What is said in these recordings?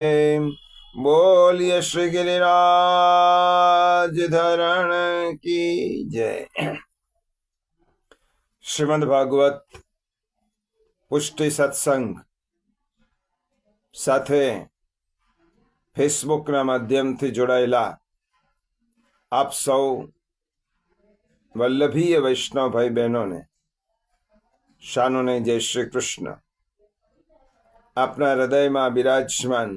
बोलिए श्री गिरिराज धरण की जय। श्रीमद् भागवत પુષ્ટિ સત્સંગ સાથે ફેસબુકના માધ્યમથી જોડાયેલા આપ સૌ વલ્લભીય વૈષ્ણવ ભાઈ બહેનોને શાનોને જય શ્રી કૃષ્ણ। આપના હૃદયમાં બિરાજમાન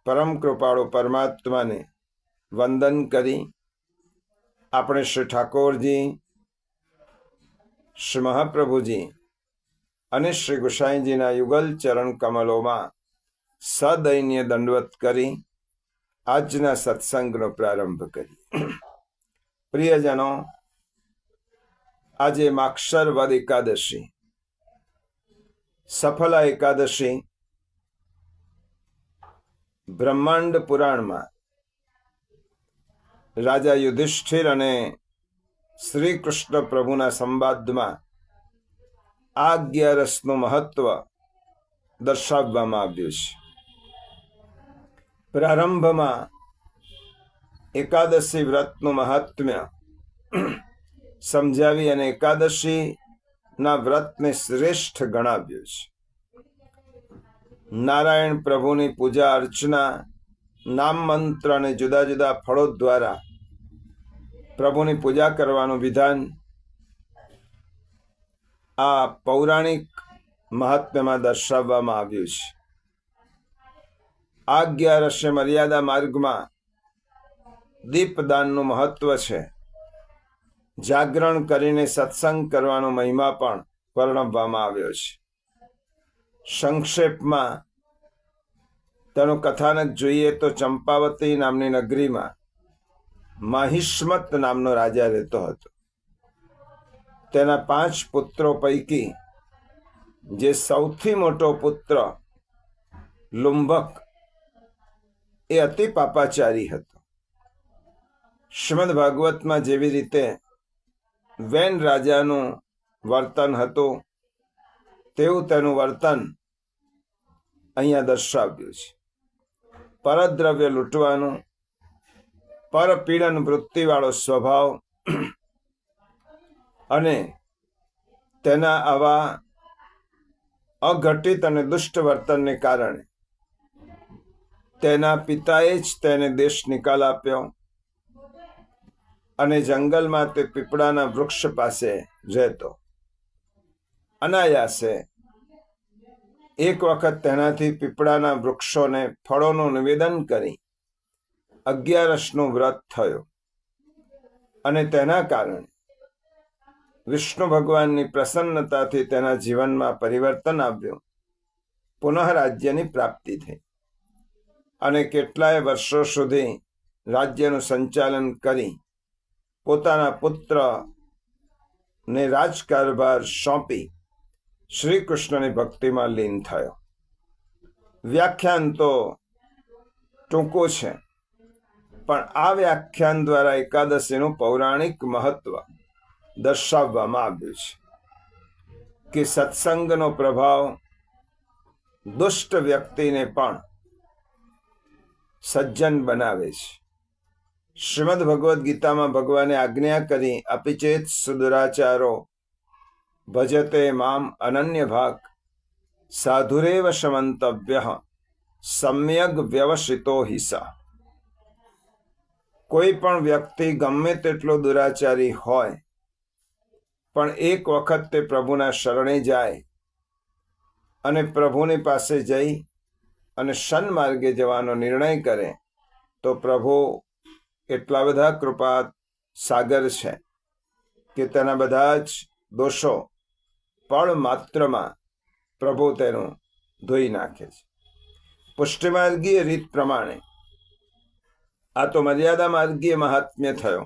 પરમ કૃપાળુ પરમાત્માને વંદન કરી આપણે શ્રી ઠાકોરજી, શ્રી મહાપ્રભુજી અને શ્રી ગુસાઈજીના યુગલ ચરણ કમલોમાં સદૈન્ય દંડવત કરી આજના સત્સંગનો પ્રારંભ કરી। પ્રિયજનો, આજે માક્ષર વદ એકાદશી, સફલા એકાદશી બ્રહ્માંડ પુરાણમાં રાજા યુધિષ્ઠિર અને શ્રી કૃષ્ણ પ્રભુના સંવાદમાં આ 11નું મહત્વ દર્શાવવામાં આવ્યું છે। પ્રારંભમાં એકાદશી વ્રતનું મહાત્મ્ય સમજાવી અને એકાદશીના વ્રતને શ્રેષ્ઠ ગણાવ્યું છે। નારાયણ પ્રભુની પૂજા અર્ચના, નામ મંત્ર અને જુદા જુદા ફળો દ્વારા પ્રભુની પૂજા કરવાનું વિધાન આ પૌરાણિક મહાત્મ્યમાં દર્શાવવામાં આવ્યું છે। આ 11 મર્યાદા માર્ગમાં દીપદાનનું મહત્વ છે। જાગરણ કરીને સત્સંગ કરવાનો મહિમા પણ વર્ણવવામાં આવ્યો છે। સંક્ષેપમાં તેનું કથાનક જોઈએ તો ચંપાવતી નામની નગરીમાં માહિષ્મત નામનો રાજા રહેતો હતો। તેના 5 પુત્રો પૈકી જે સૌથી મોટો પુત્ર લુંભક એ અતિ પાપાચારી હતો। શ્રીમદ ભાગવતમાં જેવી રીતે વેન રાજાનું વર્તન હતું તેવું તેનું વર્તન અહીંયા દર્શાવ્યું છે। પરદ્રવ્ય લૂંટવાનું, પરપીડન વૃત્તિવાળો સ્વભાવ અને તેના આવા અઘટિત અને દુષ્ટ વર્તનને કારણે તેના પિતાએ જ તેને દેશ નિકાલ આપ્યો અને જંગલમાં તે પીપળાના વૃક્ષ પાસે રહેતો। અનાયાસે એક વખત તેનાથી પીપળાના વૃક્ષોને ફળોનું નિવેદન કરી 11નું વ્રત થયો અને તેના કારણે વિષ્ણુ ભગવાનની પ્રસન્નતાથી તેના જીવનમાં પરિવર્તન આવ્યું, પુનઃ રાજ્યની પ્રાપ્તિ થઈ અને કેટલાય વર્ષો સુધી રાજ્યનું સંચાલન કરી પોતાના પુત્રને રાજકારભાર સોંપી શ્રી કૃષ્ણની ભક્તિમાં લીન થયો। વ્યાખ્યાન તો ટૂંકું છે, પણ આ વ્યાખ્યાન દ્વારા એકાદશીનું પૌરાણિક મહત્વ દર્શાવવામાં આવ્યું છે કે સત્સંગનો પ્રભાવ દુષ્ટ વ્યક્તિને પણ સજ્જન બનાવે છે। શ્રીમદ ભગવદ્ ગીતામાં ભગવાને આજ્ઞા કરી, અપિચેત સુદુરાચારો ભજતે મામ અનન્ય ભાગ સાધુરેવ સમંતવ્ય સમ્યગ વ્યવસિતો હિસા। કોઈ પણ વ્યક્તિ ગમે તેટલો દુરાચારી હોય પણ એક વખત તે પ્રભુના શરણે જાય અને પ્રભુની પાસે જઈ અને સન્માર્ગે જવાનો નિર્ણય કરે તો પ્રભુ એટલા બધા કૃપા સાગર છે કે તેના બધા જ દોષો પળ માત્રમાં પ્રભુ તેનું ધોઈ નાખે છે। પુષ્ટિમાર્ગીય રીત પ્રમાણે આ તો મર્યાદા માર્ગીય મહાત્મ્ય થયો।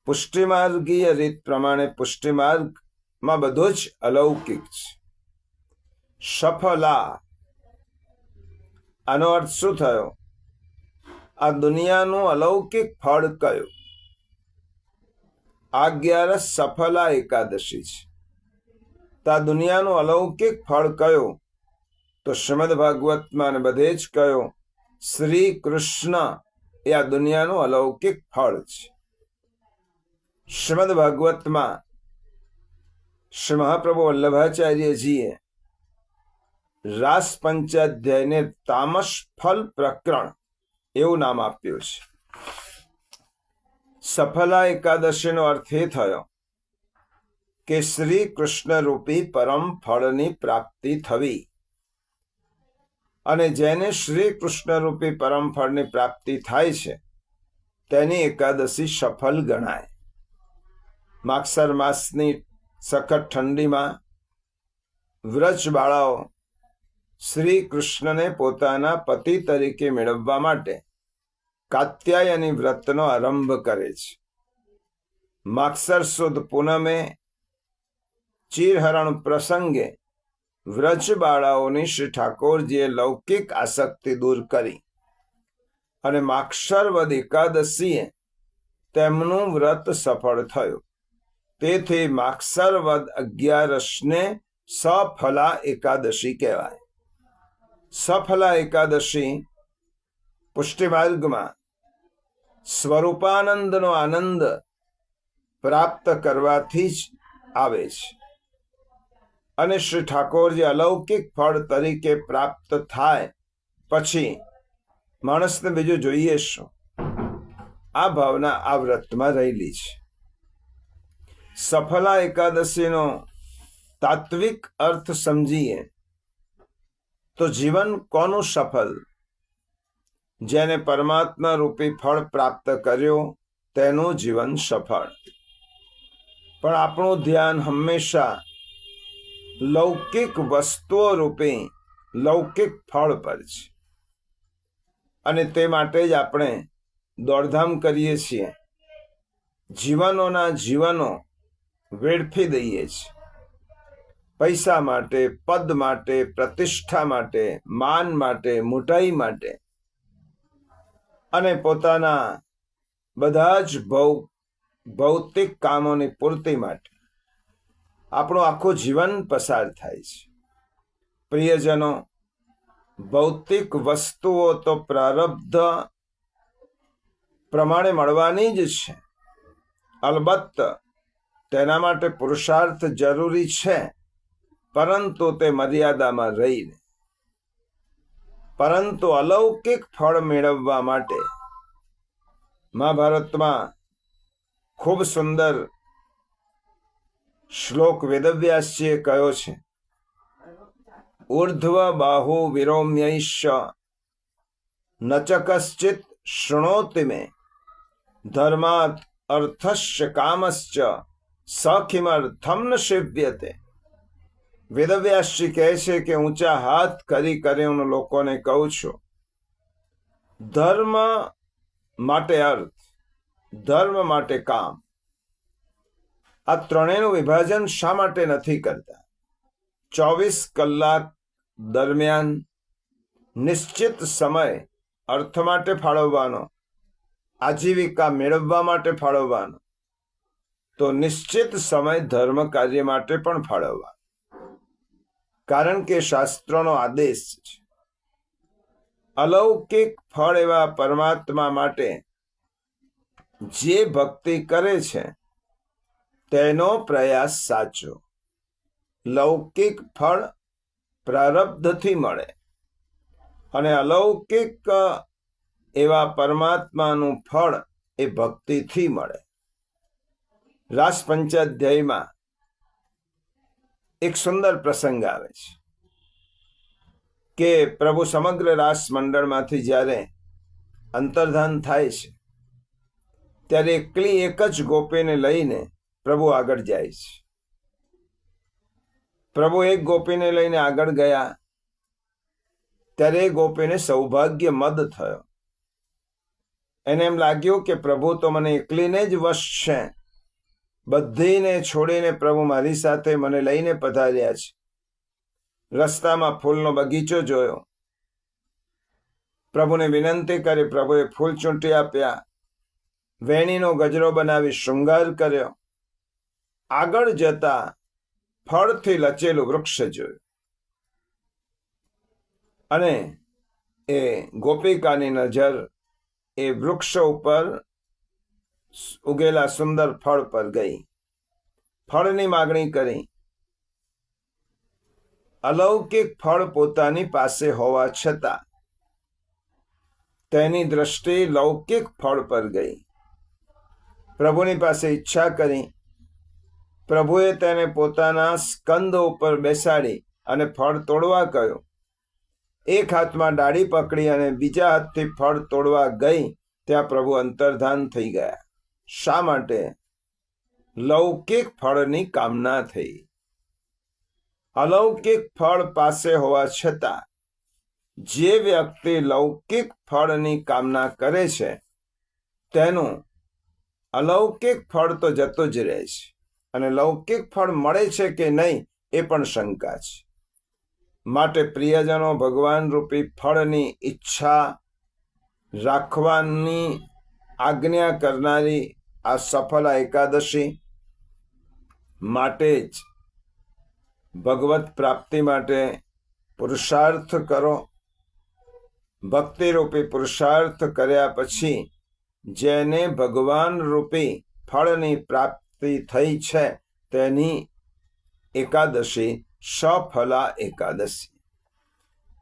પુષ્ટિમાર્ગીય રીત પ્રમાણે પુષ્ટિમાર્ગમાં બધું જ અલૌકિક છે। સફલા આનો અર્થ શું થયો? આ દુનિયાનું અલૌકિક ફળ કયું? આ 11 સફલા એકાદશી છે। તો આ દુનિયાનું અલૌકિક ફળ કયું? તો શ્રીમદ ભાગવતમાં બધે જ કહ્યું શ્રી કૃષ્ણ એ આ દુનિયાનું અલૌકિક ફળ છે. શ્રીમદ ભાગવતમાં શ્રી મહાપ્રભુ વલ્લભાચાર્યજીએ રાસ પંચાધ્યાયને તામસ ફલ પ્રકરણ એવું નામ આપ્યું છે. સફલા એકાદશીનો અર્થ એ થયો કે શ્રી કૃષ્ણ રૂપી પરમ ફળની પ્રાપ્તિ થવી, અને જેને શ્રી કૃષ્ણ રૂપી પરમ ફળની પ્રાપ્તિ થાય છે તેની એકાદશી સફળ ગણાય. માગસર માસની સખત ઠંડીમાં વ્રજ બાળાઓ શ્રી કૃષ્ણને પોતાના પતિ તરીકે મેળવવા માટે કાત્યાયની વ્રતનો આરંભ કરે છે. માગસર સુદ પૂનમે ચીરહરણ પ્રસંગે વ્રજ બાળાઓની શ્રી ઠાકોરજીએ લૌકિક આસક્તિ દૂર કરી અને માગસર વદ એકાદશીએ તેમનું વ્રત સફળ થયું. તેથી માગસર વદ 11ને સફલા એકાદશી કહેવાય. સફલા એકાદશી પુષ્ટિ માર્ગમાં સ્વરૂપાનંદનો આનંદ પ્રાપ્ત કરવાથી જ આવે છે, અને શ્રી ઠાકોરજી અલૌકિક ફળ તરીકે પ્રાપ્ત થાય પછી માણસને બીજું જોઈએ શું? આ ભાવના આ વ્રતમાં રહેલી છે. સફલા એકાદશીનો તાત્વિક અર્થ સમજીએ તો જીવન કોનું સફળ? જેને પરમાત્મા રૂપી ફળ પ્રાપ્ત કર્યું તેનું જીવન સફળ. પણ આપણું ધ્યાન હંમેશા લૌકિક વસ્તુઓ રૂપી લૌકિક ફળ પર છે, અને તે માટે જ આપણે દોડધામ કરીએ છીએ. જીવનો વેડફી દઈએ છીએ. પૈસા માટે, પદ માટે, પ્રતિષ્ઠા માટે, માન માટે, મોટાઈ માટે, અને પોતાના બધા જ ભૌતિક કામોની પૂર્તિ માટે આપણું આખું જીવન પસાર થાય છે. પ્રિયજનો, ભૌતિક વસ્તુઓ તો પ્રારબ્ધ પ્રમાણે મળવાની જ છે. અલબત્ત તેના માટે પુરુષાર્થ જરૂરી છે, પરંતુ તે મર્યાદામાં રહીને. પરંતુ અલૌકિક ફળ મેળવવા માટે મહાભારતમાં ખૂબ સુંદર શ્લોક વેદવ્યાસજીએ કહ્યો છે. ઉર્ધ્વ બાહુ વિરોમ્યૈશ્ચ ન ચ કશ્ચિત શૃણોતિ મે ધર્માત અર્થસ્ય કામશ્ચ સખિમર્થમ ન સેવ્યતે. વેદવ્યાસજી કહે છે કે ઊંચા હાથ કરી હું લોકોને કહું છું, ધર્મ માટે અર્થ, ધર્મ માટે કામ, આ ત્રણેયનું વિભાજન શા માટે નથી કરતા? 24 કલાક દરમિયાન નિશ્ચિત સમય અર્થ માટે ફાળવવાનો, આજીવિકા મેળવવા માટે ફાળવવાનો, તો નિશ્ચિત સમય ધર્મ કાર્ય માટે પણ ફાળવવાનો. કારણ કે શાસ્ત્રોનો આદેશ છે. અલૌકિક ફળ એવા પરમાત્મા માટે જે ભક્તિ કરે છે તેનો પ્રયાસ સાચો. લૌકિક ફળ પ્રારબ્ધથી મળે, અને અલૌકિક એવા પરમાત્માનું ફળ એ ભક્તિથી મળે. રાસ પંચાધ્યાયમાં એક સુંદર પ્રસંગ આવે છે કે પ્રભુ સમગ્ર રાસ મંડળમાંથી જ્યારે અંતર્ધાન થાય છે ત્યારે એકલી એક જ ગોપીને લઈને પ્રભુ આગળ જાય છે. પ્રભુ એક ગોપીને લઈને આગળ ગયા ત્યારે એ ગોપીને સૌભાગ્ય મદ થયો. એને એમ લાગ્યું કે પ્રભુ તો મને એકલીને જ વશ છે, બધીને છોડીને પ્રભુ મારી સાથે મને લઈને પધાર્યા છે. રસ્તામાં ફૂલનો બગીચો જોયો, પ્રભુને વિનંતી કરી, પ્રભુએ ફૂલ ચૂંટી આપ્યા, વેણીનો ગજરો બનાવી શૃંગાર કર્યો. આગળ જતા ફળથી લચેલું વૃક્ષ જોયું. અને એ ગોપિકાની નજર એ વૃક્ષ ઉપર ઉગેલા સુંદર ફળ પર ગઈ. ફળની માગણી કરી. અલૌકિક ફળ પોતાની પાસે હોવા છતાં તેની દ્રષ્ટિ લૌકિક ફળ પર ગઈ. પ્રભુની પાસે ઈચ્છા કરી. પ્રભુએ તેને પોતાના સ્કંદ ઉપર બેસાડી અને ફળ તોડવા કહ્યું. એક હાથમાં ડાળી પકડી અને બીજા હાથથી ફળ તોડવા ગઈ ત્યાં પ્રભુ અંતર્ધાન થઈ ગયા. શા માટે? લૌકિક ફળની કામના થઈ. અલૌકિક ફળ પાસે હોવા છતાં જે વ્યક્તિ લૌકિક ફળની કામના કરે છે તેનું અલૌકિક ફળ તો જતું જ રહે છે, અને લૌકિક ફળ મળે છે કે નહીં એ પણ શંકા છે. માટે પ્રિયજનો, ભગવાન રૂપી ફળની ઈચ્છા રાખવાની આજ્ઞા કરનારી આ સફલા એકાદશી માટે જ ભગવત પ્રાપ્તિ માટે પુરુષાર્થ કરો. ભક્તિરૂપી પુરુષાર્થ કર્યા પછી જેને ભગવાન રૂપી ફળની પ્રાપ્તિ થઈ છે તેની એકાદશી સફલા એકાદશી.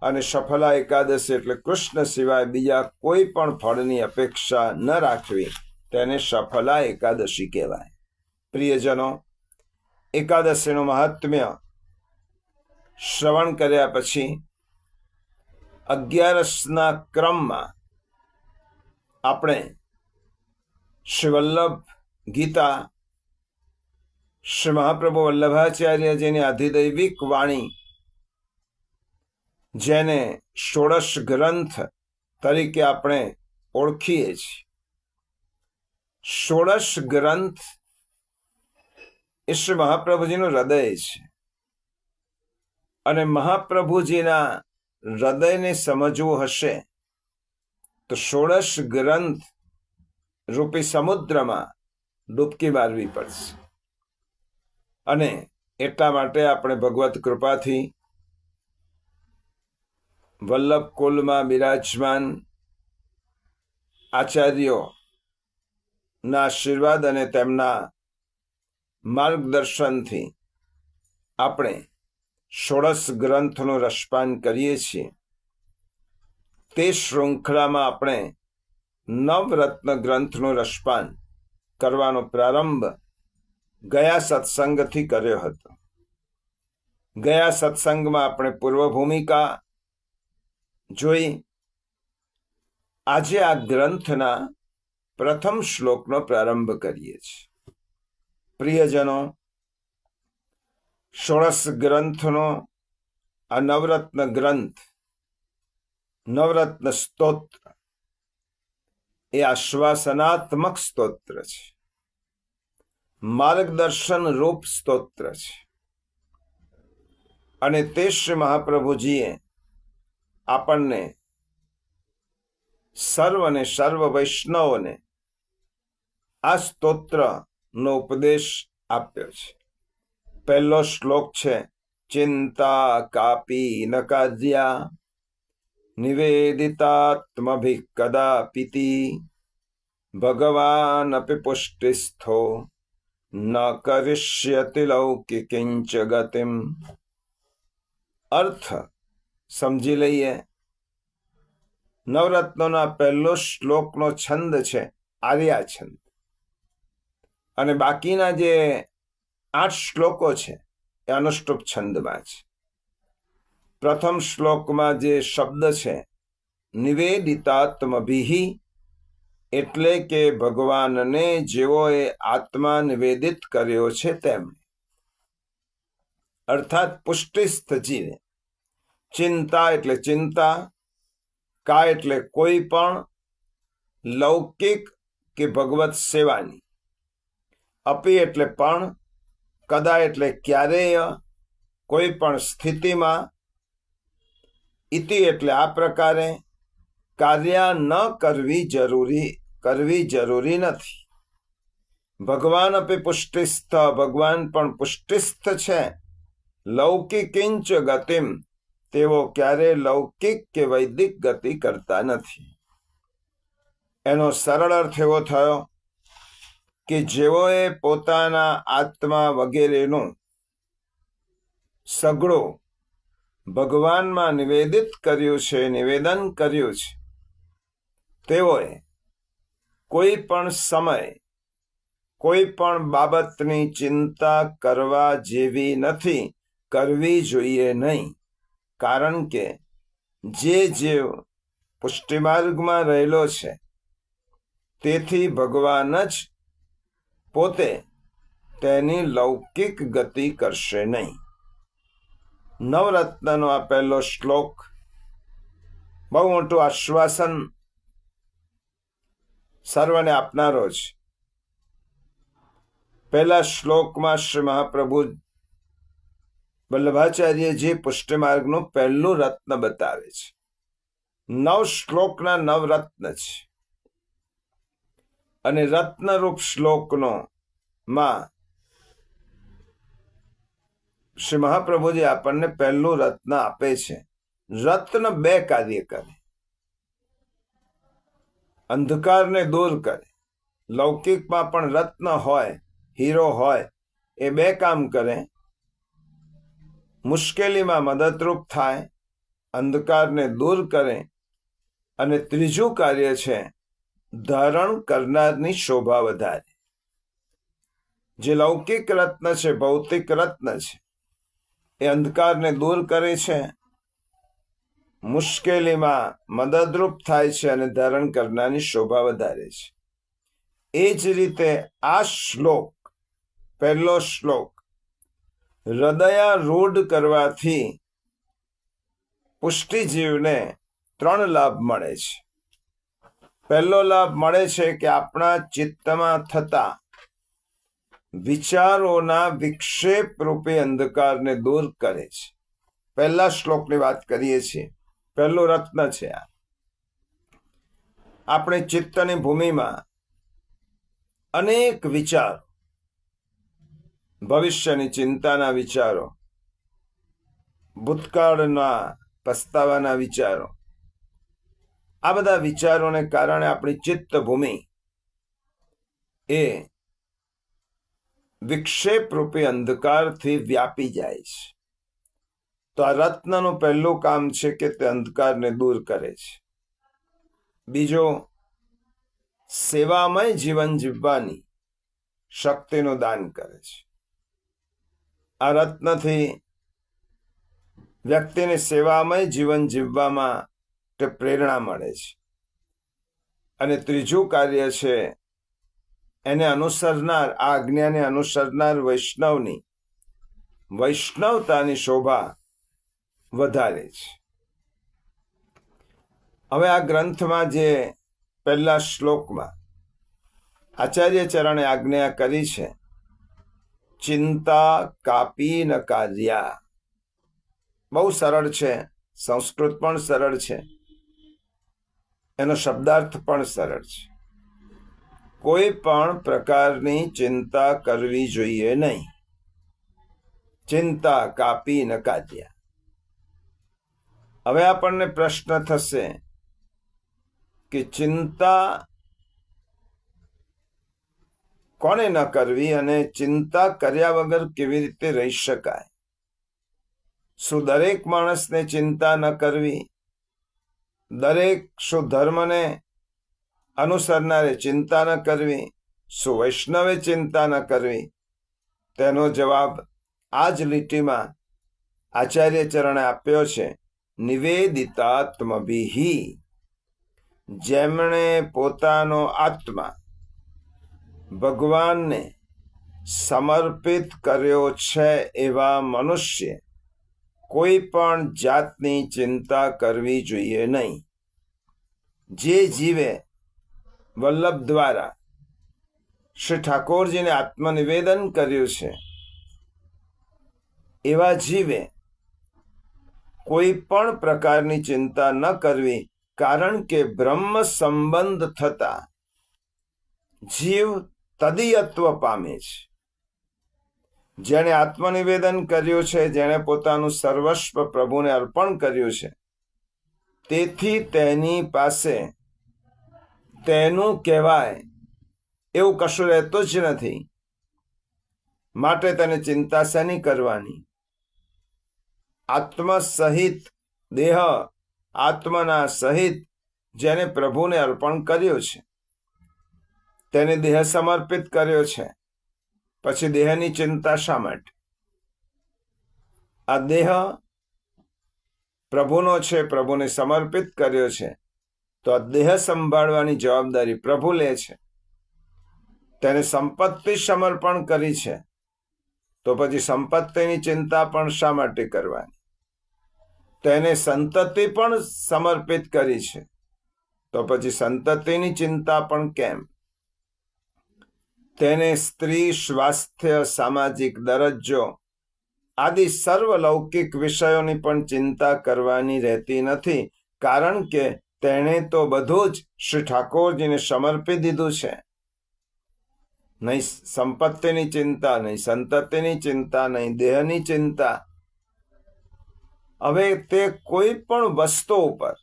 અને સફલા એકાદશી એટલે કૃષ્ણ સિવાય બીજા કોઈ પણ ફળની અપેક્ષા ન રાખવી, તેને સફલા એકાદશી કહેવાય. પ્રિયજનો, એકાદશીનું મહાત્મ્ય શ્રવણ કર્યા પછી 11ના ક્રમમાં આપણે શ્રી વલ્લભ ગીતા, શ્રી મહાપ્રભુ વલ્લભાચાર્યજીની આધિદૈવિક વાણી, જેને ષોડશ ગ્રંથ તરીકે આપણે ઓળખીએ છીએ. ષોડશ ગ્રંથ એ શ્રી મહાપ્રભુજીનું હૃદય છે, અને મહાપ્રભુજીના હૃદયને સમજવું હશે તો ષોડશ ગ્રંથ રૂપી સમુદ્રમાં ડૂબકી મારવી પડશે. અને એટલા માટે આપણે ભગવત કૃપાથી વલ્લભ કુલમાં બિરાજમાન આચાર્યોના આશીર્વાદ અને તેમના માર્ગદર્શનથી આપણે ષોડશ ગ્રંથનું રસપાન કરીએ છીએ. તે શૃંખલામાં આપણે નવરત્ન ગ્રંથનું રસપાન કરવાનો પ્રારંભ ગયા સત્સંગથી કર્યો હતો. ગયા સત્સંગમાં આપણે પૂર્વ ભૂમિકા જોઈ. આજે આ ગ્રંથના પ્રથમ શ્લોકનો પ્રારંભ કરીએ છીએ. પ્રિયજનો, ષોડશ ગ્રંથનો આ નવરત્ન ગ્રંથ, નવરત્ન સ્તોત્ર એ આશ્વાસનાત્મક સ્તોત્ર છે, માર્ગદર્શન રૂપ સ્તોત્ર છે. અને તે શ્રી મહાપ્રભુજીએ આપણને સર્વને, સર્વ વૈષ્ણવોને આ સ્તોત્રનો ઉપદેશ આપ્યો છે. પહેલો શ્લોક છે, ચિંતા કાપી ન કાર્યા નિવેદિતાત્મભિ કદાપિતિ ભગવાન અપિ પુષ્ટિસ્થો ન કરિષ્યતિ લૌકિકિંચ ગતિમ. અર્થ સમજી લઈએ. નવરત્નોના પહેલો શ્લોકનો છંદ છે આર્યા છંદ, અને બાકીના જે 8 શ્લોકો છે એ અનુષ્ટુપ છંદમાં છે. પ્રથમ શ્લોકમાં જે શબ્દ છે નિવેદિતાત્મભિ, એટલે કે ભગવાનને જેઓએ આત્મા નિવેદિત કર્યો છે તેમણે, અર્થાત પુષ્ટિસ્થ જીવે. ચિંતા એટલે ચિંતા, કા એટલે કોઈ પણ લૌકિક કે ભગવત સેવાની, અપી એટલે પણ, કદા એટલે ક્યારેય, કોઈ પણ સ્થિતિમાં, ઇતિ એટલે આ પ્રકારે, કાર્ય ન કરવી જરૂરી નથી. ભગવાન અપી પુષ્ટિસ્થ, ભગવાન પણ પુષ્ટિસ્થ છે. લૌકિકિંચ ગતિમ, તેઓ ક્યારે લૌકિક કે વૈદિક ગતિ કરતા નથી. એનો સરળ અર્થ એવો થયો કે જેઓએ પોતાના આત્મા વગેરેનું સઘળું ભગવાનમાં નિવેદન કર્યું છે, તેઓએ કોઈ પણ સમય કોઈ પણ બાબતની ચિંતા કરવા જેવી નથી, કરવી જોઈએ નહીં. કારણ કે જે જીવ પુષ્ટિમાર્ગમાં રહેલો છે તેથી ભગવાન જ પોતે તેની લૌકિક ગતિ કરશે નહીં. નવરત્નનો આ પહેલો શ્લોક બહુ મોટું આશ્વાસન સર્વને આપનારો છે. પહેલા શ્લોકમાં શ્રી મહાપ્રભુ વલ્લભાચાર્યજી પુષ્ટિમાર્ગનું પહેલું રત્ન બતાવે છે. 9 શ્લોકના 9 રત્ન છે અને રત્નરૂપ શ્લોકમાં શ્રી મહાપ્રભુજી આપણને પહેલું રત્ન આપે છે. રત્ન 2 કાર્ય કરે. અંધકારને દૂર કરે. લૌકિકમાં પણ રત્ન હોય, હીરો હોય, એ 2 કામ કરે. મુશ્કેલીમાં મદદરૂપ થાય, અંધકારને દૂર કરે, અને ત્રીજું કાર્ય છે ધારણ કરનારની શોભા વધારે. જે લૌકિક રત્ન છે, ભૌતિક રત્ન છે, એ અંધકારને દૂર કરે છે, મુશ્કેલીમાં મદદરૂપ થાય છે અને ધારણ કરનારની શોભા વધારે છે. એ જ રીતે આ શ્લોક, પહેલો શ્લોક, હૃદયારૂઢ કરવાથી પુષ્ટિજીવને 3 લાભ મળે છે. પહેલો લાભ મળે છે કે આપણા ચિત્તમાં થતા વિચારોના વિક્ષેપ રૂપી અંધકારને દૂર કરે છે. પહેલા શ્લોકની વાત કરીએ છીએ. પહેલું રત્ન છે આ. આપણી ચિત્તની ભૂમિમાં અનેક વિચારો, ભવિષ્યની ચિંતાના વિચારો, ભૂતકાળના પસ્તાવાના વિચારો, આ બધા વિચારોને કારણે આપણી ચિત્ત ભૂમિ એ વિક્ષેપ રૂપી અંધકારથી વ્યાપી જાય છે. તો આ રત્નનું પહેલું કામ છે કે તે અંધકારને દૂર કરે છે. બીજો, સેવામય જીવન જીવવાની શક્તિનું દાન કરે છે. આ રત્નથી વ્યક્તિને સેવામય જીવન જીવવામાં તે પ્રેરણા મળે છે. અને ત્રીજું કાર્ય છે એને અનુસરનાર, આ આજ્ઞાને અનુસરનાર વૈષ્ણવની વૈષ્ણવતાની શોભા વધારે છે. હવે આ ગ્રંથમાં જે પહેલા શ્લોકમાં આચાર્ય ચરણે આજ્ઞા કરી છે, ચિંતા કાપી ન કાર્યા, બહુ સરળ છે. સંસ્કૃત પણ સરળ છે, એનો શબ્દાર્થ પણ સરળ છે. કોઈ પણ પ્રકારની ચિંતા કરવી જોઈએ નહીં. ચિંતા કાપી ન કાર્યા. હવે આપણને પ્રશ્ન થશે કે ચિંતા કોને ન કરવી અને ચિંતા કર્યા વગર કેવી રીતે રહી શકાય? શું દરેક માણસને ચિંતા ન કરવી? દરેક શું ધર્મને અનુસરનારે ચિંતા ન કરવી? શું વૈષ્ણવે ચિંતા ન કરવી? તેનો જવાબ આ જ લીટીમાં આચાર્ય ચરણે આપ્યો છે. નિવેદિતાત્મભિહિ, જેમણે પોતાનો આત્મા ભગવાનને સમર્પિત કર્યો છે એવા મનુષ્ય કોઈ પણ જાતની ચિંતા કરવી જોઈએ નહીં. જે જીવે વલ્લભ દ્વારા શ્રી ઠાકોરજીને આત્મનિવેદન કર્યું છે એવા જીવે કોઈ પણ પ્રકારની ચિંતા ન કરવી. કારણ કે બ્રહ્મ સંબંધ થતા જીવ તદીયત્વ પામે છે. જેણે આત્મનિવેદન કર્યું છે, જેણે પોતાનું સર્વસ્વ પ્રભુને અર્પણ કર્યું છે, તેથી તેની પાસે તેનું કહેવાય એવું કશું રહેતું જ નથી. માટે તેને ચિંતા શેની કરવાની? આત્મ સહિત દેહ, આત્મના સહિત જેને પ્રભુને અર્પણ કર્યો છે, તેને દેહ સમર્પિત કર્યો છે, પછી દેહની ચિંતા શા માટે? આ દેહ પ્રભુનો છે, પ્રભુને સમર્પિત કર્યો છે, તો આ દેહ સંભાળવાની જવાબદારી પ્રભુ લે છે. તેને સંપત્તિ સમર્પણ કરી છે, તો પછી સંપત્તિની ચિંતા પણ શા માટે કરવાની? તેને સંતતિ પણ સમર્પિત કરી છે, તો પછી સંતતિની ચિંતા પણ કેમ? તેને સ્ત્રી, સ્વાસ્થ્ય, સામાજિક દરજ્જો આદિ સર્વ લૌકિક વિષયોની પણ ચિંતા કરવાની રહેતી નથી, કારણ કે તેણે તો બધું જ શ્રી ઠાકોરજીને સમર્પી દીધું છે. નહીં સંપત્તિની ચિંતા, નહીં સંતતિની ચિંતા, નહીં દેહની ચિંતા. હવે તે કોઈ પણ વસ્તુ ઉપર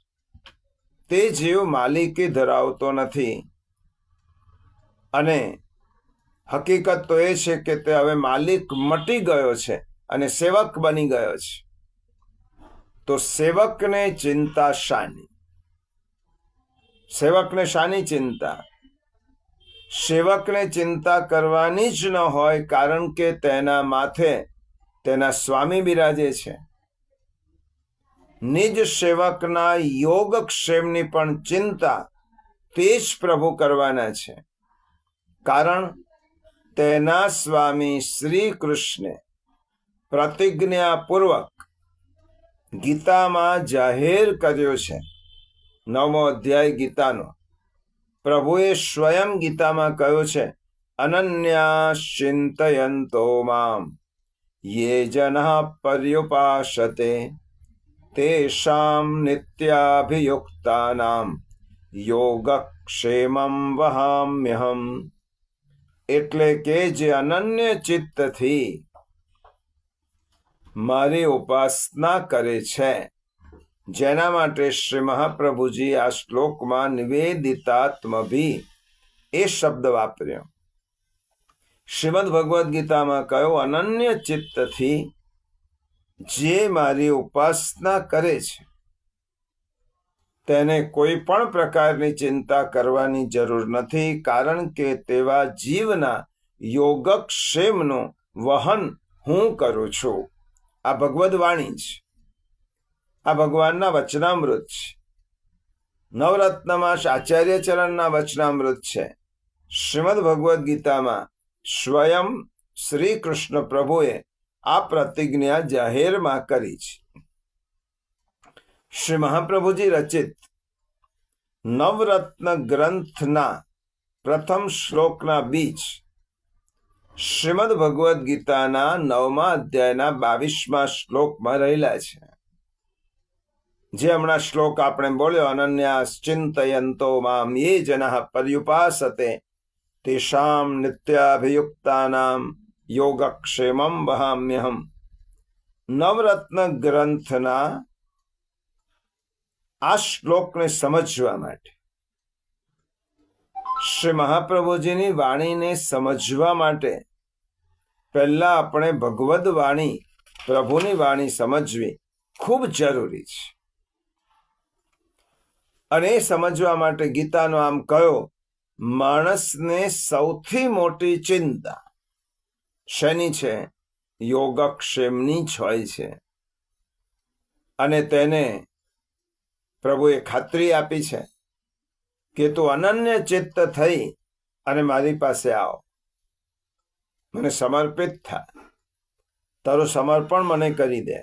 તે જીવ માલિકી ધરાવતો નથી, અને હકીકત તો એ છે કે તે હવે માલિક મટી ગયો છે અને સેવક બની ગયો છે. તો સેવકને ચિંતા શાની? સેવકને શાની ચિંતા? સેવકને ચિંતા કરવાની જ ન હોય, કારણ કે તેના માથે તેના સ્વામી બિરાજે છે. નિજ સેવકના યોગક્ષેમની પણ ચિંતા તે જ પ્રભુ કરવાના છે, કારણ તેના સ્વામી શ્રી કૃષ્ણે પ્રતિજ્ઞાપૂર્વક ગીતામાં જાહેર કર્યો છે. 9મો અધ્યાય ગીતાનો પ્રભુએ સ્વયં ગીતામાં કહ્યું છે, અનન્યા ચિંતયંતો મામ યે જનઃ પર્યુપાસતે તેષાં નિત્યાભિયુક્તાનાં યોગક્ષેમં વહામ્યહમ. એટલે કે જે અનન્ય ચિત્તથી મારી ઉપાસના કરે છે, જેના માટે શ્રી મહાપ્રભુજી આ શ્લોકમાં નિવેદિતાત્મભી એ શબ્દ વાપર્યો. શ્રીમદ ભગવદ્ ગીતામાં કહ્યું, અનન્ય ચિત્તથી જે મારી ઉપાસના કરે છે, તેને કોઈ પણ પ્રકારની ચિંતા કરવાની જરૂર નથી, કારણ કે તેવા જીવના યોગક્ષેમનું વહન હું કરું છું. આ ભગવદ્ વાણી છે, આ ભગવાનના વચનામૃત છે. નવરત્નમાં આચાર્ય ચરણના વચનામૃત છે. શ્રીમદ ભગવદ્ ગીતામાં સ્વયં શ્રી કૃષ્ણ પ્રભુએ આ પ્રતિજ્ઞા જાહેરમાં કરી છે. શ્રી મહાપ્રભુજી રચિત નવરત્ન ગ્રંથના પ્રથમ શ્લોકના બીજ શ્રીમદ ભગવદ્ ગીતાના 9મા અધ્યાયના 22મા શ્લોકમાં રહેલા છે. જે હમણાં શ્લોક આપણે બોલ્યો, અનન્યાસ ચિંતયંતો મામ યે જનઃ પર્યુપાસતે તેષાં નિત્યાભિયુક્તાનાં યોગક્ષેમં વહામ્યહમ. નવરત્ન ગ્રંથના આ શ્લોકને સમજવા માટે, શ્રી મહાપ્રભુજીની વાણીને સમજવા માટે પહેલા આપણે ભગવદ વાણી, પ્રભુની વાણી સમજવી ખૂબ જરૂરી છે. અને એ સમજવા માટે ગીતાનો આમ કયો, માણસને સૌથી મોટી ચિંતા શેની છે? યોગક્ષેમની જ હોય છે. અને તેને પ્રભુએ ખાતરી આપી છે કે તું અનન્ય ચિત્ત થઈ અને મારી પાસે આવ, મને સમર્પિત થા, તારું સમર્પણ મને કરી દે.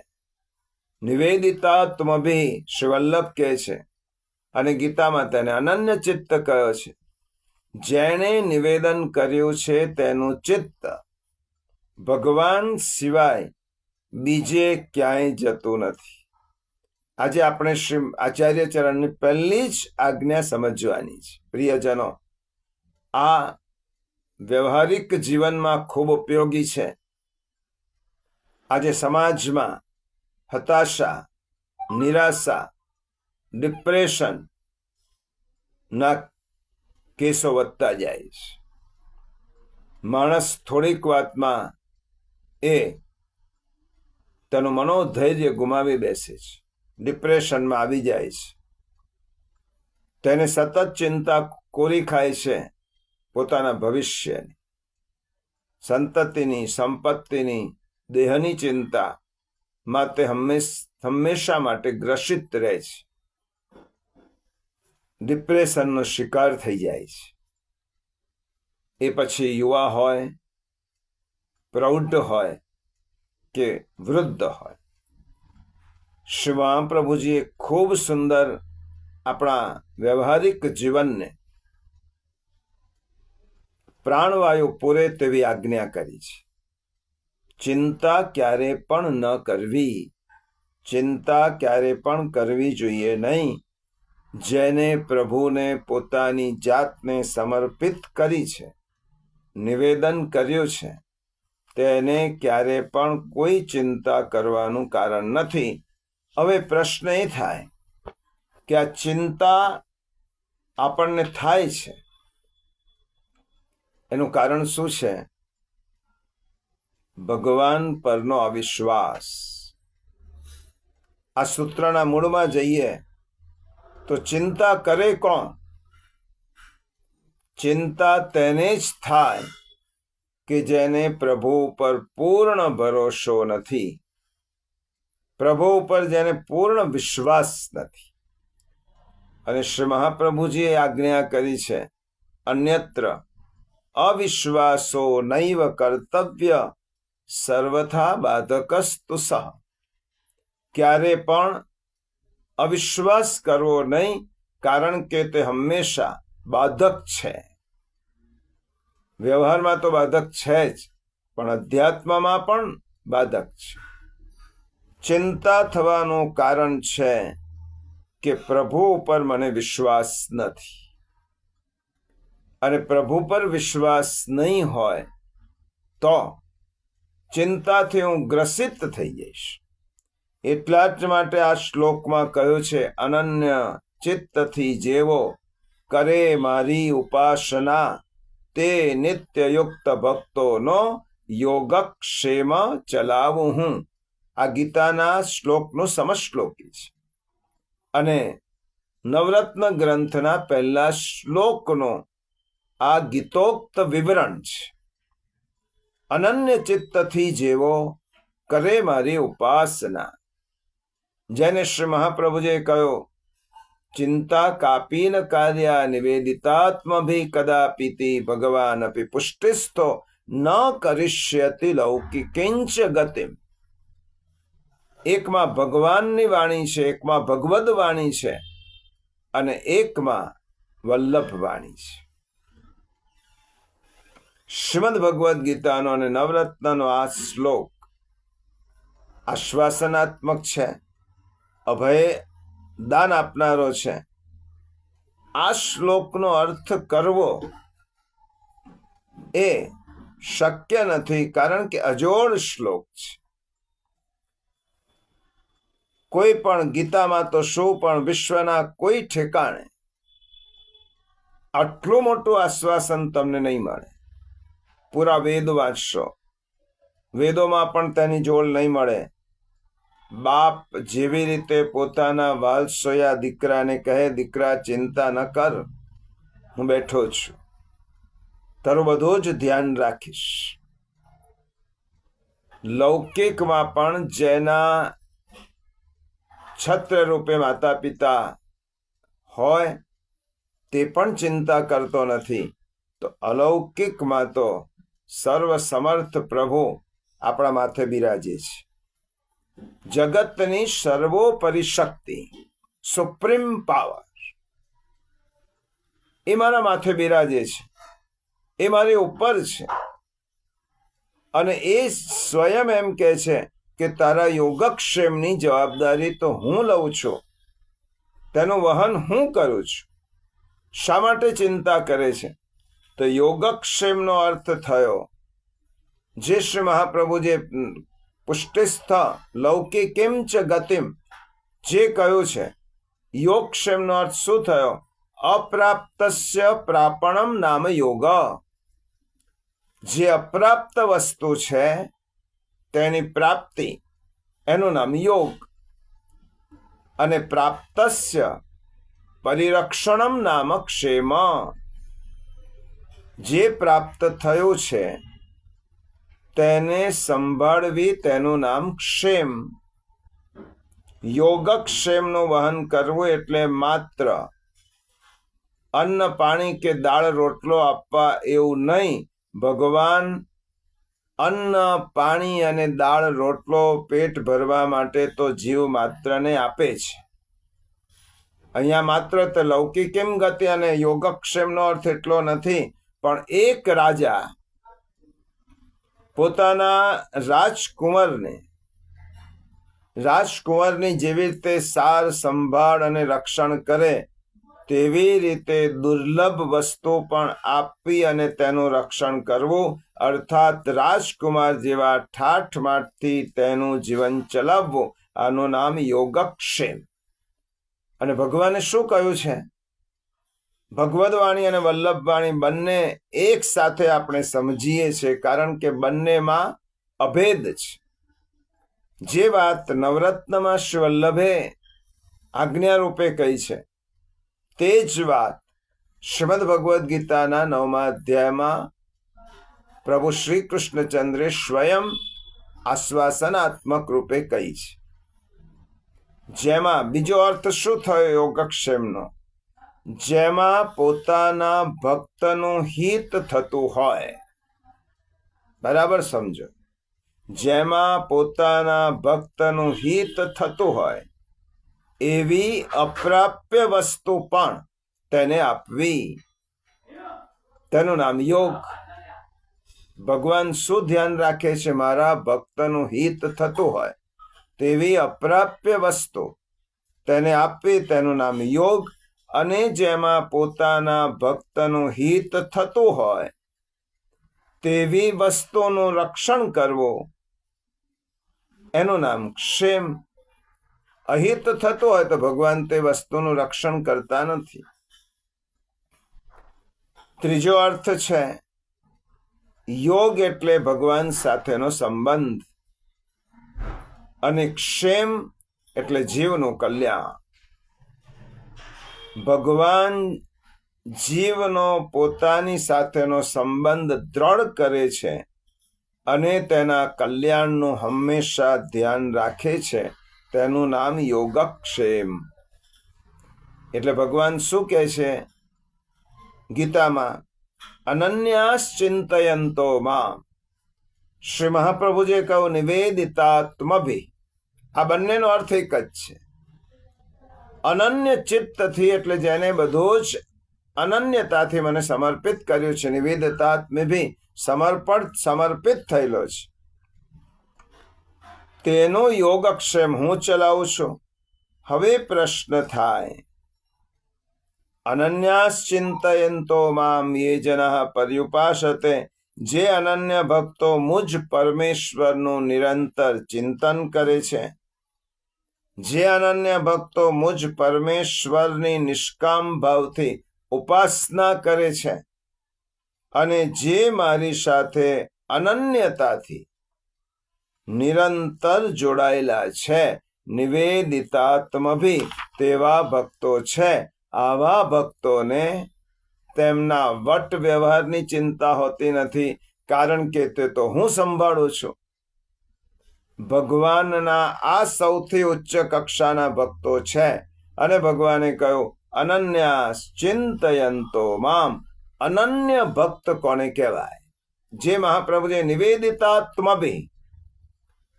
નિવેદિતાત્મભી શ્રી વલ્લભ કહે છે, અને ગીતામાં તેને અનન્ય ચિત્ત કહ્યો છે. જેણે નિવેદન કર્યું છે તેનું ચિત્ત ભગવાન સિવાય બીજે ક્યાંય જતું નથી. આજે આપણે શ્રી આચાર્ય ચરણની પહેલી જ આજ્ઞા સમજવાની છે. પ્રિયજનો, આ વ્યવહારિક જીવનમાં ખૂબ ઉપયોગી છે. આજે સમાજમાં હતાશા, નિરાશા, ડિપ્રેશન ના કેસો વધતા જાય છે. માણસ થોડીક વાતમાં તેનું મનોધૈર્ય ગુમાવી બેસે છે, ડિપ્રેશનમાં આવી જાય છે. તેને સતત ચિંતા કોરી ખાય છે પોતાના ભવિષ્યની, સંતતિની, સંપત્તિની, દેહની ચિંતા માટે હંમેશા માટે ગ્રસિત રહે છે. ડિપ્રેશનનો શિકાર થઈ જાય છે. એ પછી યુવા હોય, પ્રૌઢ હોય કે વૃદ્ધ હોય. શ્રી મહાપ્રભુજીએ ખૂબ સુંદર આપણા વ્યવહારિક જીવનને પ્રાણવાયુ પૂરે તેવી આજ્ઞા કરી છે. ચિંતા ક્યારે પણ ન કરવી, ચિંતા ક્યારે પણ કરવી જોઈએ નહીં. જેને પ્રભુને પોતાની જાતને સમર્પિત કરી છે, નિવેદન કર્યું છે, તેને ક્યારે પણ કોઈ ચિંતા કરવાનું કારણ નથી. હવે પ્રશ્ન એ થાય કે આ ચિંતા આપણને થાય છે, એનું કારણ શું છે? ભગવાન પરનો અવિશ્વાસ. આ સૂત્રના મૂળમાં જઈએ તો ચિંતા કરે કોણ? ચિંતા તેને જ થાય કે જેને પ્રભુ ઉપર પૂર્ણ ભરોસો નથી, પ્રભુ ઉપર જેને પૂર્ણ વિશ્વાસ નથી. અને શ્રી મહાપ્રભુજીએ આજ્ઞા કરી છે, અન્યત્ર અવિશ્વાસો નૈવ કર્તવ્ય સર્વથા બાધકસ્તુ સહ. ક્યારે પણ અવિશ્વાસ કરવો નહીં, કારણ કે તે હંમેશા બાધક છે. વ્યવહારમાં તો બાધક છે જ, પણ અધ્યાત્મમાં પણ બાધક છે. ચિંતા થવાનું કારણ છે કે પ્રભુ ઉપર મને વિશ્વાસ નથી. અને પ્રભુ પર વિશ્વાસ નહીં હોય તો ચિંતાથી હું ગ્રસિત થઈ જઈશ. એટલા જ માટે આ શ્લોકમાં કહ્યું છે, અનન્ય ચિત્તથી જેવો કરે મારી ઉપાસના, તે નિત્યયુક્ત ભક્તોનો યોગક્ષેમ ચલાવું હું. આ ગીતાના શ્લોકનો સમશ્લોકી છે અને નવરત્ન ગ્રંથના પહેલા શ્લોકનો આ ગીતોક્ત વિવરણ છે. અનન્ય ચિત્તથી જેવો કરે મારી ઉપાસના. જેને શ્રી મહાપ્રભુજીએ કહ્યું, ચિંતા કાપીન કાર્યા નિવેદિતાત્મભી કદાપિતિ ભગવાન અપી પુષ્ટિસ્થો ન કરિષ્યતિ લૌકિકિંચ ગતિમ. એકમાં ભગવાનની વાણી છે, એકમાં ભગવદ વાણી છે અને એકમાં વલ્લભ વાણી છે. શ્રીમદ ભગવદ્ ગીતાનો અને નવરત્નનો આ શ્લોક આશ્વાસનાત્મક છે, અભય દાન આપનારો છે. આ શ્લોકનો અર્થ કરવો એ શક્ય નથી, કારણ કે અજોડ શ્લોક છે. કોઈ પણ ગીતામાં તો શું, પણ વિશ્વના કોઈ ઠેકાણે આટલું મોટું આશ્વાસન તમને નહીં મળે. પૂરા વેદ વાંચશો, વેદોમાં પણ તેની જોડ નહીં મળે. બાપ જેવી રીતે પોતાના વાલસોયા દીકરાને કહે, દીકરા ચિંતા ન કર, હું બેઠો છું, તારું બધું જ ધ્યાન રાખીશ. લૌકિકમાં પણ જેના છત્ર રૂપે માતા પિતા હોય તે પણ ચિંતા કરતો નથી, તો અલૌકિકમાં તો સર્વ સમર્થ પ્રભુ આપણા માથે બિરાજે છે. જગતની સર્વોપરી શક્તિ, સુપ્રીમ પાવર, એ મારા માથે બિરાજે છે, એ મારી ઉપર છે. અને એ સ્વયં એમ કહે છે કે તારા યોગક્ષેમની જવાબદારી તો હું લઉં છું, તેનું વહન હું કરું છું. શા માટે ચિંતા કરે છે? તો યોગક્ષેમનો અર્થ થયો જે શ્રી મહાપ્રભુજીએ પુષ્ટિસ્થ લૌકિકીમ ચ ગતિમ, જે કહ્યું છે યોગક્ષેમનો અર્થ શું થયો? અપ્રાપ્તસ્ય પ્રાપણમ નામ યોગ. જે અપ્રાપ્ત વસ્તુ છે તેની પ્રાપ્તિ એનું નામ યોગ. અને પ્રાપ્તસ્ય પરિરક્ષણમ નામ ક્ષેમ. જે પ્રાપ્ત થયું છે તેને સંભાળવી તેનું નામ ક્ષેમ. યોગક્ષેમનું વહન કરવું એટલે માત્ર અન્ન પાણી કે દાળ રોટલો આપવા એવું નહીં. ભગવાન અન્ન પાણી અને દાળ રોટલો પેટ ભરવા માટે તો જીવ માત્રને આપે છે. અહીંયા માત્ર તે લૌકિકીમ ગતિ અને યોગક્ષેમનો અર્થ એટલો નથી, પણ એક રાજા પોતાના રાજકુંવરની જેવી રીતે સાર સંભાળ અને રક્ષણ કરે તેવી રીતે દુર્લભ વસ્તુ પણ આપવી અને તેનું રક્ષણ કરવું, અર્થાત રાજકુમાર જેવા ઠાઠમાઠથી તેનું જીવન ચલાવવું, આનું નામ યોગક્ષેમ. અને ભગવાને શું કહ્યું છે? ભગવદવાણી અને વલ્લભવાણી બંને એક સાથે આપણે સમજીએ છીએ, કારણ કે બંનેમાં અભેદ છે. જે વાત નવરત્નમાં શ્રી વલ્લભે આજ્ઞા રૂપે કહી છે તે જ વાત શ્રીમદ ભગવદ્ ગીતાના 9મા અધ્યાયમાં પ્રભુ શ્રી કૃષ્ણચંદ્રે સ્વયં આશ્વાસનાત્મક રૂપે કહી છે. જેમાં બીજો અર્થ શું થયો યોગક્ષેમનો? જેમાં પોતાના ભક્તનું હિત થતું હોય. બરાબર સમજો. જેમાં પોતાના ભક્તનું હિત થતું હોય એવી અપ્રાપ્ય વસ્તુ પણ તેને આપવી, તેનું નામ યોગ. ભગવાન શું ધ્યાન રાખે છે? મારા ભક્તનું હિત થતું હોય તેવી અપ્રાપ્ય વસ્તુ તેને આપવી, તેનું નામ યોગ. અને જેમાં પોતાના ભક્તનું હિત થતું હોય તેવી વસ્તુનું રક્ષણ કરવું, એનું નામ ક્ષેમ. અહિત થતું હોય તો ભગવાન તે વસ્તુનું રક્ષણ કરતા નથી. ત્રીજો અર્થ છે યોગ એટલે ભગવાન સાથેનો સંબંધ, અને ક્ષેમ એટલે જીવનું કલ્યાણ. ભગવાન જીવનો પોતાની સાથેનો સંબંધ દ્રઢ કરે છે અને તેના કલ્યાણનું હંમેશા ધ્યાન રાખે છે, તેનું નામ યોગક્ષેમ. એટલે ભગવાન શું કહે છે ગીતામાં? અનન્યાસ ચિંતયંતો મામ. શ્રી મહાપ્રભુજીએ કહ્યું નિવેદિતાત્મભિ. આ બંનેનો અર્થ એક જ છે. અનન્ય ચિત્તથી એટલે જેને બધું જ અનન્યતાથી મને સમર્પિત કર્યું છે. નિવેદિતાત્મભિ સમર્પિત થયેલો છે. તેનો યોગક્ષેમ હું ચલાવું છું. હવે પ્રશ્ન થાય, અનન્યાસ ચિંતયંતો મામ યે જનઃ પર્યુપાસતે. જે અનન્ય ભક્તો મુજ પરમેશ્વરનું નિરંતર ચિંતન કરે છે, જે અનન્ય ભક્તો મુજ પરમેશ્વરની નિષ્કામ ભાવથી ઉપાસના કરે છે, અને જે મારી સાથે અનન્યતાથી નિરંતર જોડાયેલા છે, નિવેદિતાત્મભિ તેવા ભક્તો છે. આવા ભક્તોને તેમના વટ વ્યવહારની ચિંતા હોતી નથી, કારણ કે તે તો હું સંભાળું છું. ભગવાનના આ સૌથી ઉચ્ચ કક્ષાના ભક્તો છે. અને ભગવાને કહ્યું અનન્યાસ ચિંતયંતો મામ. અનન્ય ભક્ત કોને કહેવાય? જે મહાપ્રભુએ નિવેદિતાત્મભિ.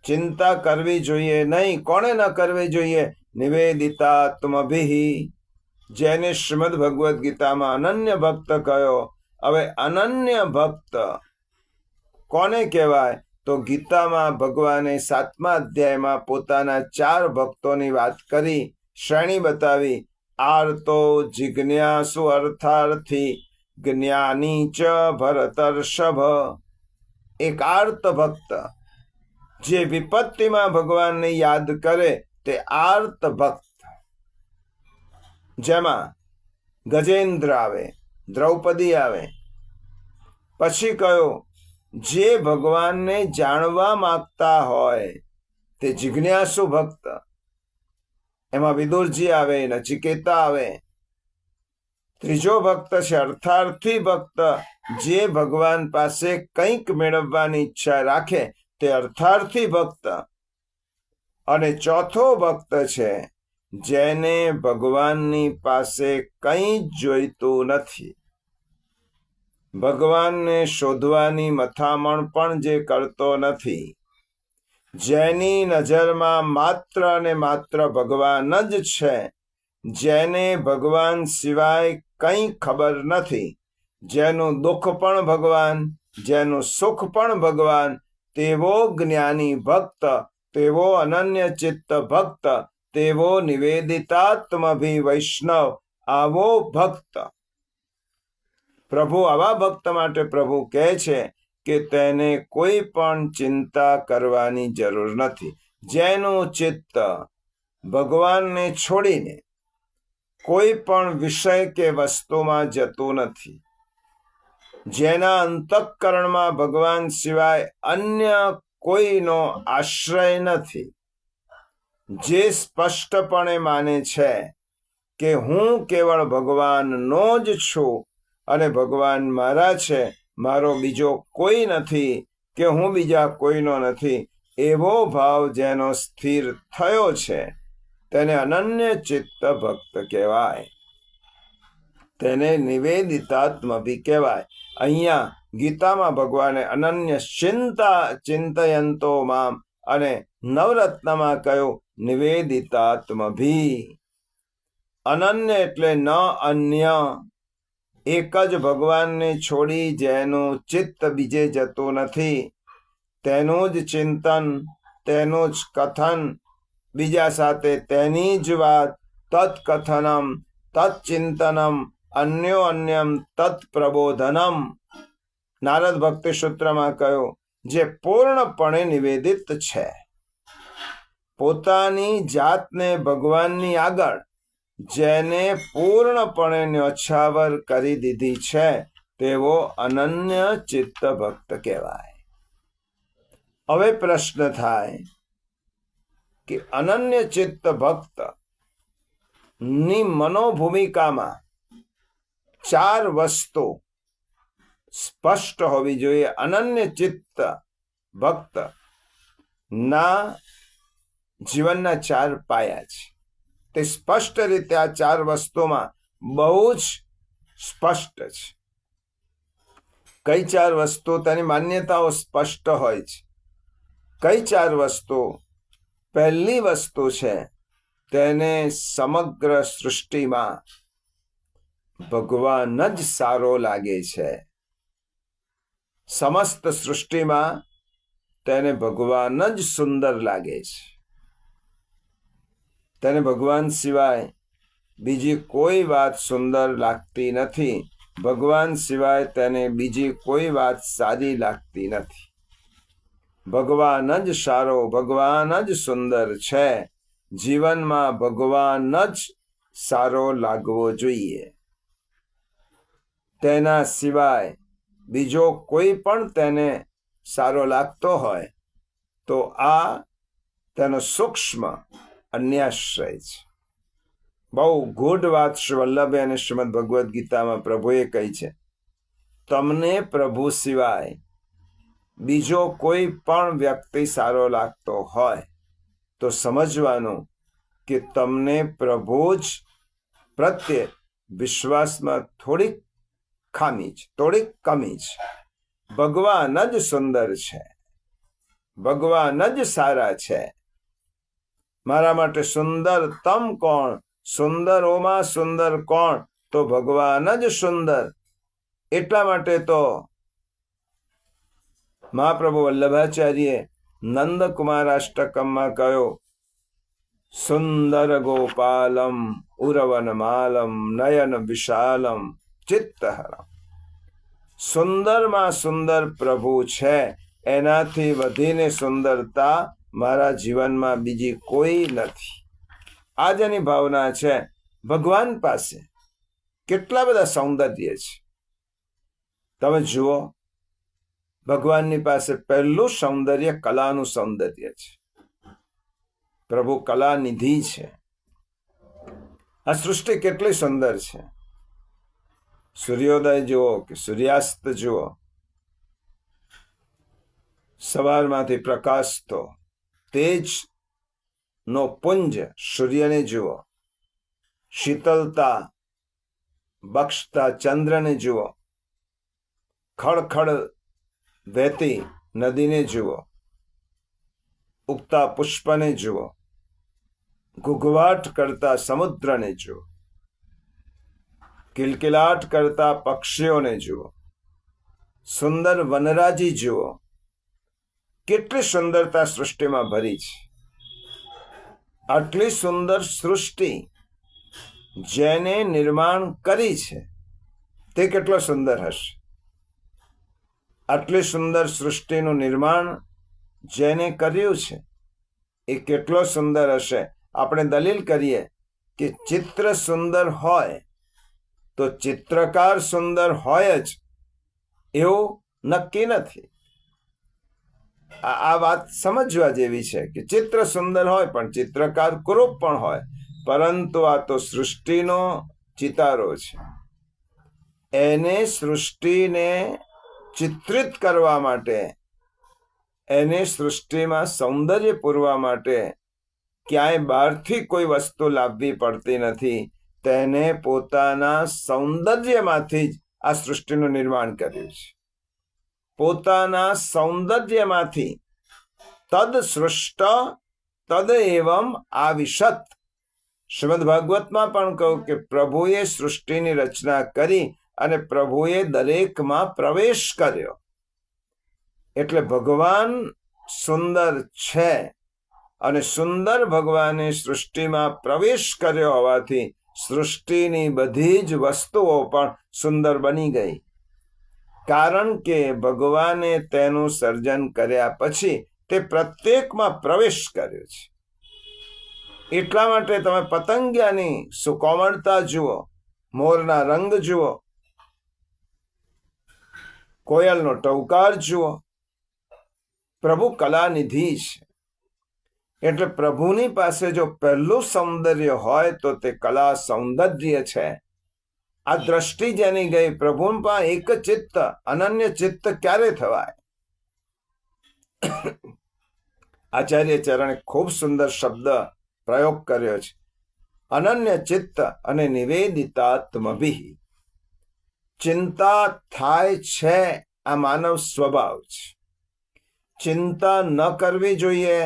ચિંતા કરવી જોઈએ નહીં. કોને ન કરવી જોઈએ? નિવેદિતાત્મભિ. જેને શ્રીમદ ભગવદ્ ગીતામાં અનન્ય ભક્ત કહ્યો. હવે અનન્ય ભક્ત કોને કહેવાય? તો ગીતામાં ભગવાને 7મા અધ્યાયમાં પોતાના 4 ભક્તોની વાત કરી, શ્રેણી બતાવી. આર્તો જિજ્ઞાસુ અર્થાર્થી જ્ઞાની ચ ભરતર્ષભ. એક આર્ત ભક્ત, જે વિપત્તિમાં ભગવાનને યાદ કરે તે આર્ત ભક્ત, જેમાં ગજેન્દ્ર આવે, દ્રૌપદી આવે. પછી કયો, જે ભગવાનને જાણવા માંગતા હોય તે જિજ્ઞાસુ ભક્ત, એમાં વિદુરજી આવે, નચિકેતા આવે. ત્રીજો ભક્ત છે અર્થાર્થી ભક્ત, જે ભગવાન પાસે કંઈક મેળવવાની ઈચ્છા રાખે તે અર્થાર્થી ભક્ત. અને ચોથો ભક્ત છે જેને ભગવાનની પાસે કંઈ જોઈતું નથી, ભગવાનને શોધવાની મથામણ પણ જે કરતો નથી, જેની નજરમાં માત્ર અને માત્ર ભગવાન જ છે, જેને ભગવાન સિવાય કંઈ ખબર નથી, જેનું દુઃખ પણ ભગવાન, જેનું સુખ પણ ભગવાન, તેવો જ્ઞાની ભક્ત, તેવો અનન્ય ચિત્ત ભક્ત, તેવો નિવેદિતાત્મભી વૈષ્ણવ, આવો ભક્ત. પ્રભુ આવા ભક્ત માટે પ્રભુ કહે છે કે તેને કોઈ પણ ચિંતા કરવાની જરૂર નથી, જેનું ચિત્ત ભગવાનને છોડીને કોઈ પણ વિષય કે વસ્તુમાં જતું નથી, જેના અંતઃકરણમાં ભગવાન સિવાય અન્ય કોઈનો આશ્રય નથી, જે સ્પષ્ટપણે માને છે કે હું કેવળ ભગવાનનો જ છું અને ભગવાન મારા છે, મારો બીજો કોઈ નથી, કે હું બીજા કોઈનો નથી, એવો ભાવ જેનો સ્થિર થયો છે તેને અનન્ય ચિત્ત ભક્ત કહેવાય, તેને નિવેદિતાત્મ બી કહેવાય. અહીંયા ગીતામાં ભગવાને અનન્ય ચિંતયંતો મામ અને નવરત્નમાં કહ્યું નિવેદિતાત્મ ભી. અનન્ય એટલે ન અન્ય, એક જ ભગવાનને છોડી જેનું ચિત્ત બીજે જતું નથી, તેનું જ ચિંતન, તેનું જ કથન, બીજા સાથે તેની જ વાત, તત્કથનમ તત્ચિંતનમ અન્યો અન્યમ તત્પ્રબોધનમ. નારદ ભક્તિ સૂત્રમાં કહ્યું, જે પૂર્ણપણે નિવેદિત છે, પોતાની જાતને ભગવાનની આગળ જેને પૂર્ણપણે ન્યોછાવર કરી દીધી છે, તેવો અનન્ય ચિત્ત ભક્ત કહેવાય. હવે પ્રશ્ન થાય કે અનન્ય ચિત્ત ભક્ત ની મનોભૂમિકામાં 4 વસ્તુ સ્પષ્ટ હોવી જોઈએ. અનન્ય ચિત્ત ભક્ત ના જીવનના 4 પાયા છે. તે સ્પષ્ટ રીતે આ 4 વસ્તુમાં બહુ જ સ્પષ્ટ છે. કઈ 4 વસ્તુ? તેની માન્યતાઓ સ્પષ્ટ હોય છે. કઈ 4 વસ્તુ? પહેલી વસ્તુ છે, તેને સમગ્ર સૃષ્ટિમાં ભગવાન જ સારો લાગે છે. સમસ્ત સૃષ્ટિમાં તેને ભગવાન જ સુંદર લાગે છે. તેને ભગવાન સિવાય બીજી કોઈ વાત સુંદર લાગતી નથી, ભગવાન સિવાય તેને બીજી કોઈ વાત સારી લાગતી નથી. ભગવાન જ સારો, ભગવાન જ સુંદર છે. જીવનમાં ભગવાન જ સારો લાગવો જોઈએ. તેના સિવાય બીજો કોઈ પણ તેને સારો લાગતો હોય તો આ તેનો સૂક્ષ્મ અન્યાશ્રય છે. બહુ ગૂઢ વાત શ્રી વલ્લભે અને શ્રીમદ ભગવદ્ ગીતામાં પ્રભુએ કહી છે. તમને પ્રભુ સિવાય બીજો કોઈ પણ વ્યક્તિ સારો લાગતો હોય તો સમજવાનું કે તમને પ્રભુ જ પ્રત્યે વિશ્વાસમાં થોડીક ખામી છે, થોડીક કમી છે. ભગવાન જ સુંદર છે, ભગવાન જ સારા છે. મારા માટે સુંદરતમ કોણ? સુંદરોમાં સુંદર કોણ? તો ભગવાન જ સુંદર. એટલા માટે તો મહાપ્રભુ વલ્લભાચાર્યે નંદકુમાર અષ્ટકમમાં કહ્યું, સુંદર ગોપાલમ ઉરવનમાલમ નયન વિશાલમ ચિત્તહરમ. સુંદરમાં સુંદર પ્રભુ છે, એનાથી વધીને સુંદરતા મારા જીવનમાં બીજી કોઈ નથી. આ જેની ભાવના છે. ભગવાન પાસે કેટલા બધા સૌંદર્ય છે. તમે જુઓ, ભગવાનની પાસે પહેલું સૌંદર્ય કલાનું સૌંદર્ય છે. પ્રભુ કલા નિધિ છે. આ સૃષ્ટિ કેટલી સુંદર છે. સૂર્યોદય જુઓ કે સૂર્યાસ્ત જુઓ, સવારમાંથી પ્રકાશતો તેજનો પુંજ સૂર્યને જુઓ, શીતળતા બક્ષતા ચંદ્રને જુઓ, ખળખળ વહેતી નદીને જુઓ, ઉગતા પુષ્પને જુઓ, ઘૂઘવાટ કરતા સમુદ્રને જુઓ, કિલકિલાટ કરતા પક્ષીઓને જુઓ, સુંદર વનરાજી જુઓ. કેટલી સુંદરતા સૃષ્ટિમાં ભરી છે. આટલી સુંદર સૃષ્ટિ જેને નિર્માણ કરી છે તે કેટલો સુંદર હશે. આટલી સુંદર સૃષ્ટિનું નિર્માણ જેને કર્યું છે એ કેટલો સુંદર હશે. આપણે દલીલ કરીએ કે ચિત્ર સુંદર હોય તો ચિત્રકાર સુંદર હોય જ એવું નક્કી નથી. આ વાત સમજવા જેવી છે કે ચિત્ર સુંદર હોય પણ ચિત્રકાર કુરૂપ પણ હોય. પરંતુ આ તો સૃષ્ટિનો ચિતારો છે. એને સૃષ્ટિને ચિત્રિત કરવા માટે, એને સૃષ્ટિમાં સૌંદર્ય પૂરવા માટે ક્યાંય બહારથી કોઈ વસ્તુ લાવવી પડતી નથી. તેને પોતાના સૌંદર્યમાંથી જ આ સૃષ્ટિનું નિર્માણ કર્યું છે. પોતાના સૌંદર્યમાંથી તદ સૃષ્ટ તદ એવમ આવિશત. શ્રીમદ ભાગવતમાં પણ કહ્યું કે પ્રભુએ સૃષ્ટિની રચના કરી અને પ્રભુએ દરેકમાં પ્રવેશ કર્યો. એટલે ભગવાન સુંદર છે અને સુંદર ભગવાને સૃષ્ટિમાં પ્રવેશ કર્યો હોવાથી સૃષ્ટિની બધી જ વસ્તુઓ પણ સુંદર બની ગઈ. કારણ કે ભગવાને તેનું સર્જન કર્યા પછી તે પ્રત્યેકમાં પ્રવેશ કર્યો છે. એટલા માટે તમે પતંગિયાની સુકોમળતા જુઓ, મોરના રંગ જુઓ, કોયલનો ટહુકાર જુઓ. પ્રભુ કલાનિધિ છે. એટલે પ્રભુની પાસે જો પહેલું સૌંદર્ય હોય તો તે કલા સૌંદર્ય છે. આ દ્રષ્ટિ જેની ગઈ, પ્રભુમાં એક ચિત્ત અનન્ય ચિત્ત ક્યારે થવાય? આચાર્ય ચરણે ખૂબ સુંદર શબ્દ પ્રયોગ કર્યો છે. અનન્ય ચિત્ત અને નિવેદિતાત્મભિ. ચિંતા થાય છે, આ માનવ સ્વભાવ છે. ચિંતા ન કરવી જોઈએ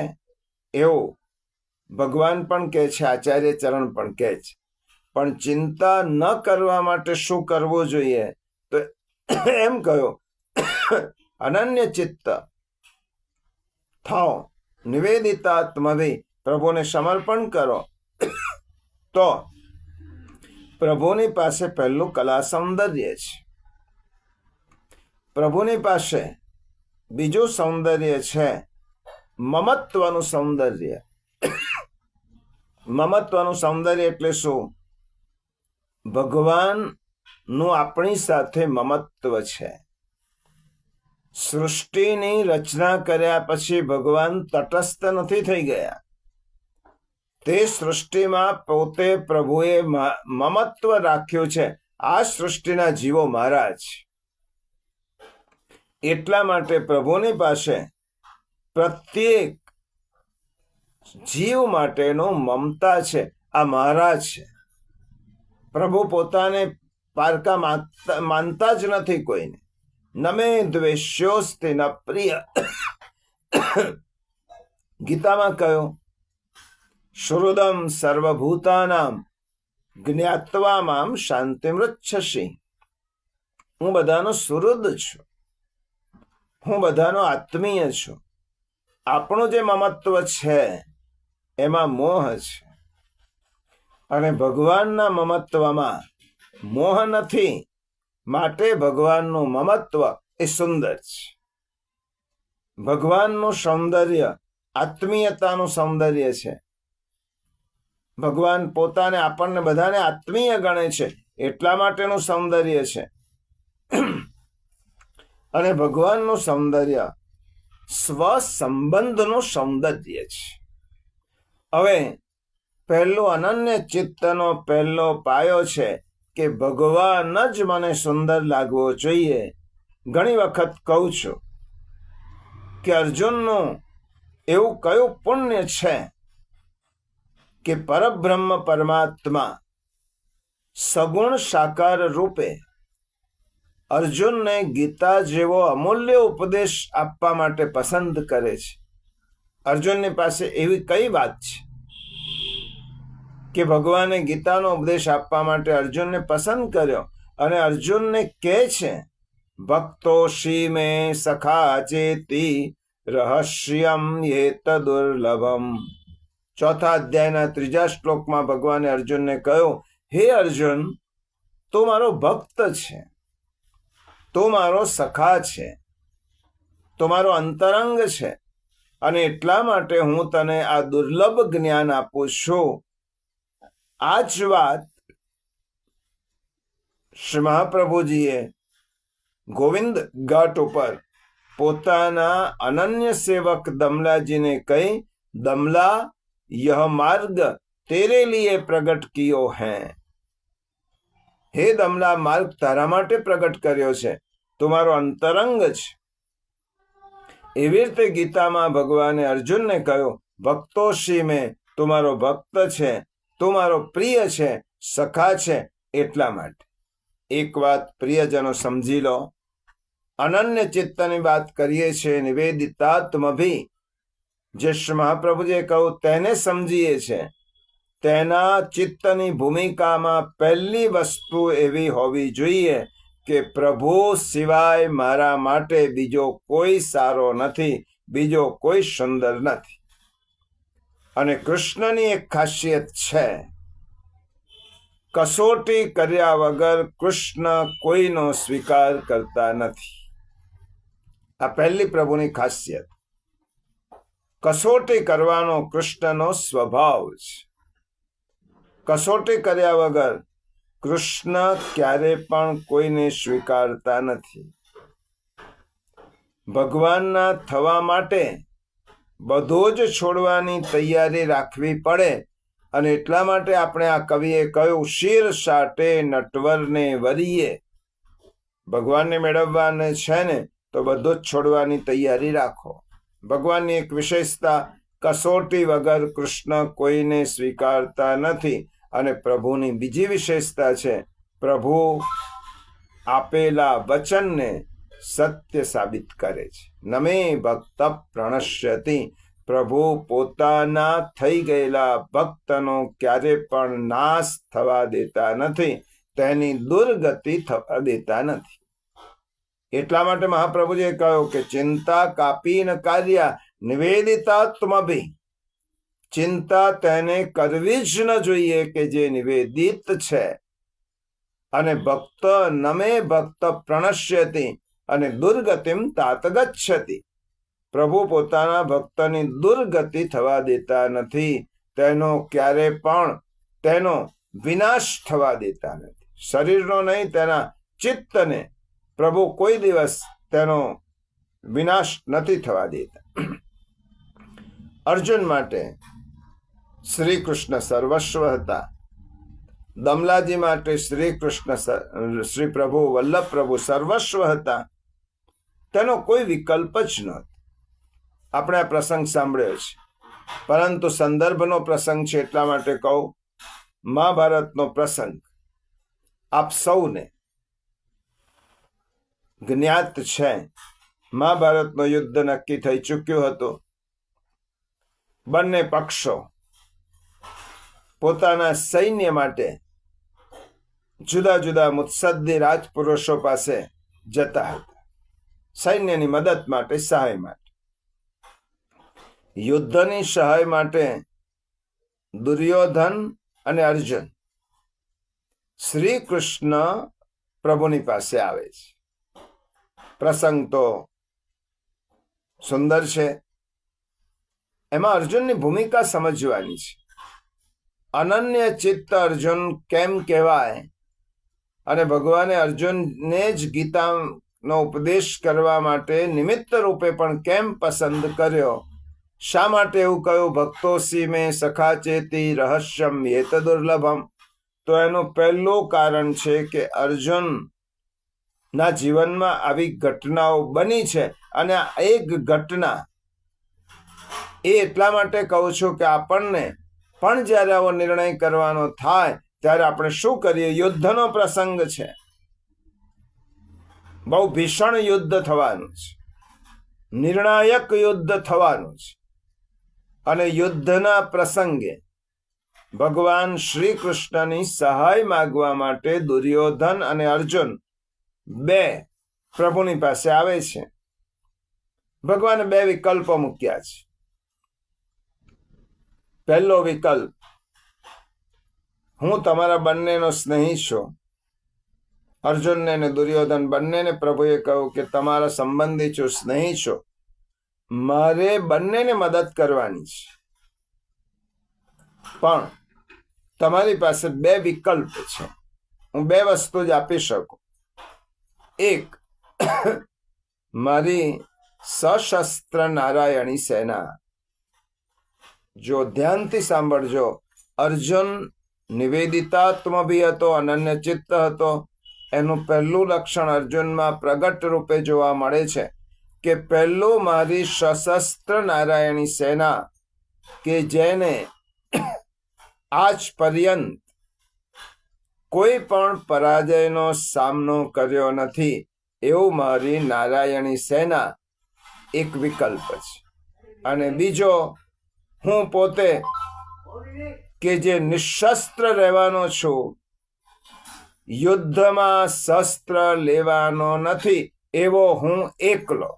એવું ભગવાન પણ કહે છે, આચાર્ય ચરણ પણ કહે છે. પણ ચિંતા ન કરવા માટે શું કરવું જોઈએ? તો એમ કહ્યું, અનન્ય ચિત્ત થાઓ, નિવેદિતાત્મભિ, પ્રભુને સમર્પણ કરો. તો પ્રભુની પાસે પહેલું કલા સૌંદર્ય છે. પ્રભુની પાસે બીજું સૌંદર્ય છે મમત્વનું સૌંદર્ય. મમત્વનું સૌંદર્ય એટલે શું? ભગવાનનું આપણી સાથે મમત્વ છે. સૃષ્ટિની રચના કર્યા પછી ભગવાન તટસ્થ નથી થઈ ગયા. તે સૃષ્ટિમાં પોતે પ્રભુએ મમત્વ રાખ્યું છે. આ સૃષ્ટિના જીવો મારા છે. એટલા માટે પ્રભુની પાસે પ્રત્યેક જીવ માટેનો મમતા છે. આ મારા છે. પ્રભુ પોતાને પારકા માનતા જ નથી કોઈને. નમે દ્વેષ્યોસ્તિ ન પ્રિય. ગીતામાં કહ્યું, શ્રુદમ સર્વભૂતાનામ જ્ઞાત્વા મામ શાંતિમૃચ્છસી. હું બધાનો સુહૃદ છું. હું બધાનો આત્મીય છું. આપણું જે મમત્વ છે એમાં મોહ છે અને ભગવાનના મમત્વમાં મોહ નથી. માટે ભગવાનનું મમત્વ એ સુંદર છે. ભગવાનનું સૌંદર્ય આત્મીયતાનું સૌંદર્ય છે. ભગવાન પોતાને આપણને બધાને આત્મીય ગણે છે, એટલા માટેનું સૌંદર્ય છે. અને ભગવાનનું સૌંદર્ય સ્વસંબંધનું સૌંદર્ય છે. હવે પહેલું અનન્ય ચિત્તનો પહેલો પાયો છે કે ભગવાન જ મને સુંદર લાગવો જોઈએ. ઘણી વખત કહું છું કે અર્જુનનું એવું કયું પુણ્ય છે કે પરબ્રહ્મ પરમાત્મા સગુણ સાકાર રૂપે અર્જુનને ગીતા જેવો અમૂલ્ય ઉપદેશ આપવા માટે પસંદ કરે છે. અર્જુનની પાસે એવી કઈ વાત છે કે ભગવાને ગીતાનો ઉપદેશ આપવા માટે અર્જુનને પસંદ કર્યો? અને અર્જુનને કહે છે, ભક્તોષી મે સખા ચેતી રહસ્યમ યેત દુર્લભમ. ચોથા અધ્યાયના 3જા શ્લોકમાં ભગવાને અર્જુનને કહ્યું, હે અર્જુન, તું મારો ભક્ત છે, તું મારો સખા છે, તું મારો અંતરંગ છે, અને એટલા માટે હું તને આ દુર્લભ જ્ઞાન આપું છું. આ જ વાત શ્રી મહાપ્રભુજીએ ગોવિંદ ઘાટ ઉપર પોતાના અનન્ય સેવક દમલાજીને કહી, દમલા, यह मार्ग तेरे लिए प्रगट कियो है. હે દમલા, માર્ગ તારા માટે પ્રગટ કર્યો છે, તમારો અંતરંગ છે. એવી રીતે ગીતામાં ભગવાને અર્જુનને કહ્યું, ભક્તોશી મેં, તમારો ભક્ત છે, તમારો પ્રિય છે, સખા છે. એટલા માટે એક વાત પ્રિયજનો સમજી લો, અનન્ય ચિત્તની વાત કરીએ છીએ, નિવેદિતાત્મભી, જે શ્રી મહાપ્રભુજીએ કહ્યું તેને સમજીએ છે. તેના ચિત્તની ભૂમિકામાં પહેલી વસ્તુ એવી હોવી જોઈએ કે પ્રભુ સિવાય મારા માટે બીજો કોઈ સારો નથી, બીજો કોઈ સુંદર નથી. અને કૃષ્ણની એક ખાસિયત છે, કસોટી કર્યા વગર કૃષ્ણ કોઈનો સ્વીકાર કરતા નથી. આ પહેલી પ્રભુની ખાસિયત. કસોટી કરવાનો કૃષ્ણનો સ્વભાવ છે. કસોટી કર્યા વગર કૃષ્ણ ક્યારે પણ કોઈને સ્વીકારતા નથી. ભગવાનના થવા માટે બધું જ છોડવાની તૈયારી રાખવી પડે. અને એટલા માટે આપણે આ કવિએ કહ્યું, શિર સાટે નટવરને વરીએ. ભગવાનને મેળવવાને છે ને તો બધું જ છોડવાની તૈયારી રાખો. ભગવાનની એક વિશેષતા, કસોટી વગર કૃષ્ણ કોઈને સ્વીકારતા નથી. અને પ્રભુની બીજી વિશેષતા છે, પ્રભુ આપેલા વચનને સત્ય સાબિત કરે છે. નમે ભક્ત પ્રણશ્યતિ. પ્રભુ પોતાના થઈ ગયેલા ભક્તનો ક્યારે પણ નાશ થવા દેતા નથી, તેની દુર્ગતિ થવા દેતા નથી. એટલા માટે મહાપ્રભુજીએ કહ્યું કે ચિંતા કાપી ન કાર્યા નિવેદિતાત્મભી. ચિંતા તેને કરવી જ ન જોઈએ કે જે નિવેદિત છે. અને ભક્ત નમે ભક્ત પ્રણશ્યતિ અને દુર્ગતિમ તાત ગચ્છતિ. પ્રભુ પોતાના ભક્તની દુર્ગતિ થવા દેતા નથી, તેનો ક્યારે પણ તેનો વિનાશ થવા દેતા નથી. શરીરનો નહીં, તેના ચિત્તને પ્રભુ કોઈ દિવસ તેનો વિનાશ નથી થવા દેતા. અર્જુન માટે શ્રી કૃષ્ણ સર્વસ્વ હતા. દમલાજી માટે શ્રી કૃષ્ણ શ્રી પ્રભુ વલ્લભ પ્રભુ સર્વસ્વ હતા. તેનો કોઈ વિકલ્પ જ નહોતો. આપણે આ પ્રસંગ સાંભળ્યો છે, પરંતુ સંદર્ભનો પ્રસંગ છે એટલા માટે કહું. મહાભારતનો પ્રસંગ આપ સૌને જ્ઞાત છે. મહાભારતનું યુદ્ધ નક્કી થઈ ચૂક્યું હતું. બંને પક્ષો પોતાના સૈન્ય માટે જુદા જુદા મુત્સદ્દી રાજપુરુષો પાસે જતા હતા, સૈન્યની મદદ માટે, સહાય માટે. યુદ્ધની સહાય માટે દુર્યોધન અને અર્જુન શ્રી કૃષ્ણ પ્રભુની પાસે આવે છે. પ્રસંગ તો સુંદર છે. એમાં અર્જુનની ભૂમિકા સમજવાની છે. અનન્ય ચિત્ત અર્જુન કેમ કહેવાય અને ભગવાને અર્જુનને જ ગીતાનો ઉપદેશ કરવા માટે નિમિત્ત રૂપે પણ કેમ પસંદ કર્યો, શા માટે એવું કહ્યું, ભક્તોસી મેં સખા ચેતી રહસ્યમ યેત દુર્લભમ? તો એનું પહેલું કારણ છે કે અર્જુનના જીવનમાં આવી ઘટનાઓ બની છે. અને આ એક ઘટના એ એટલા માટે કહું છું કે આપણને પણ જ્યારે આવો નિર્ણય કરવાનો થાય ત્યારે આપણે શું કરીએ? યુદ્ધનો પ્રસંગ છે, બહુ ભીષણ યુદ્ધ થવાનું છે, નિર્ણાયક યુદ્ધ થવાનું છે. અને યુદ્ધના પ્રસંગે ભગવાન શ્રી કૃષ્ણની સહાય માગવા માટે દુર્યોધન અને અર્જુન બે પ્રભુની પાસે આવે છે. ભગવાને બે વિકલ્પો મૂક્યા છે. પહેલો વિકલ્પ, હું તમારા બંનેનો સ્નેહી છું. અર્જુનને અને દુર્યોધન બંનેને પ્રભુએ કહ્યું કે તમારા સંબંધી છું, સ્નેહી છું, મારે બંનેને મદદ કરવાની છે, પણ તમારી પાસે બે વિકલ્પ છે, હું બે વસ્તુ જ આપી શકું. એક, મારી સશસ્ત્ર નારાયણી સેના. જો ધ્યાનથી સાંભળજો, અર્જુન નિવેદિતાત્મ ભી હતો, અનન્ય ચિત્ત હતો. એનું પહેલું લક્ષણ અર્જુનમાં પ્રગટ રૂપે જોવા મળે છે કે પહેલું, મારી સશસ્ત્ર નારાયણી સેના કે જેને આજ પર્યંત કોઈ પણ પરાજયનો સામનો કર્યો નથી, એવું મારી નારાયણી સેના એક વિકલ્પ છે. અને બીજો, હું પોતે કે જે નિશસ્ત્ર રહેવાનો છું, યુદ્ધમાં શસ્ત્ર લેવાનો નથી, એવો હું એકલો.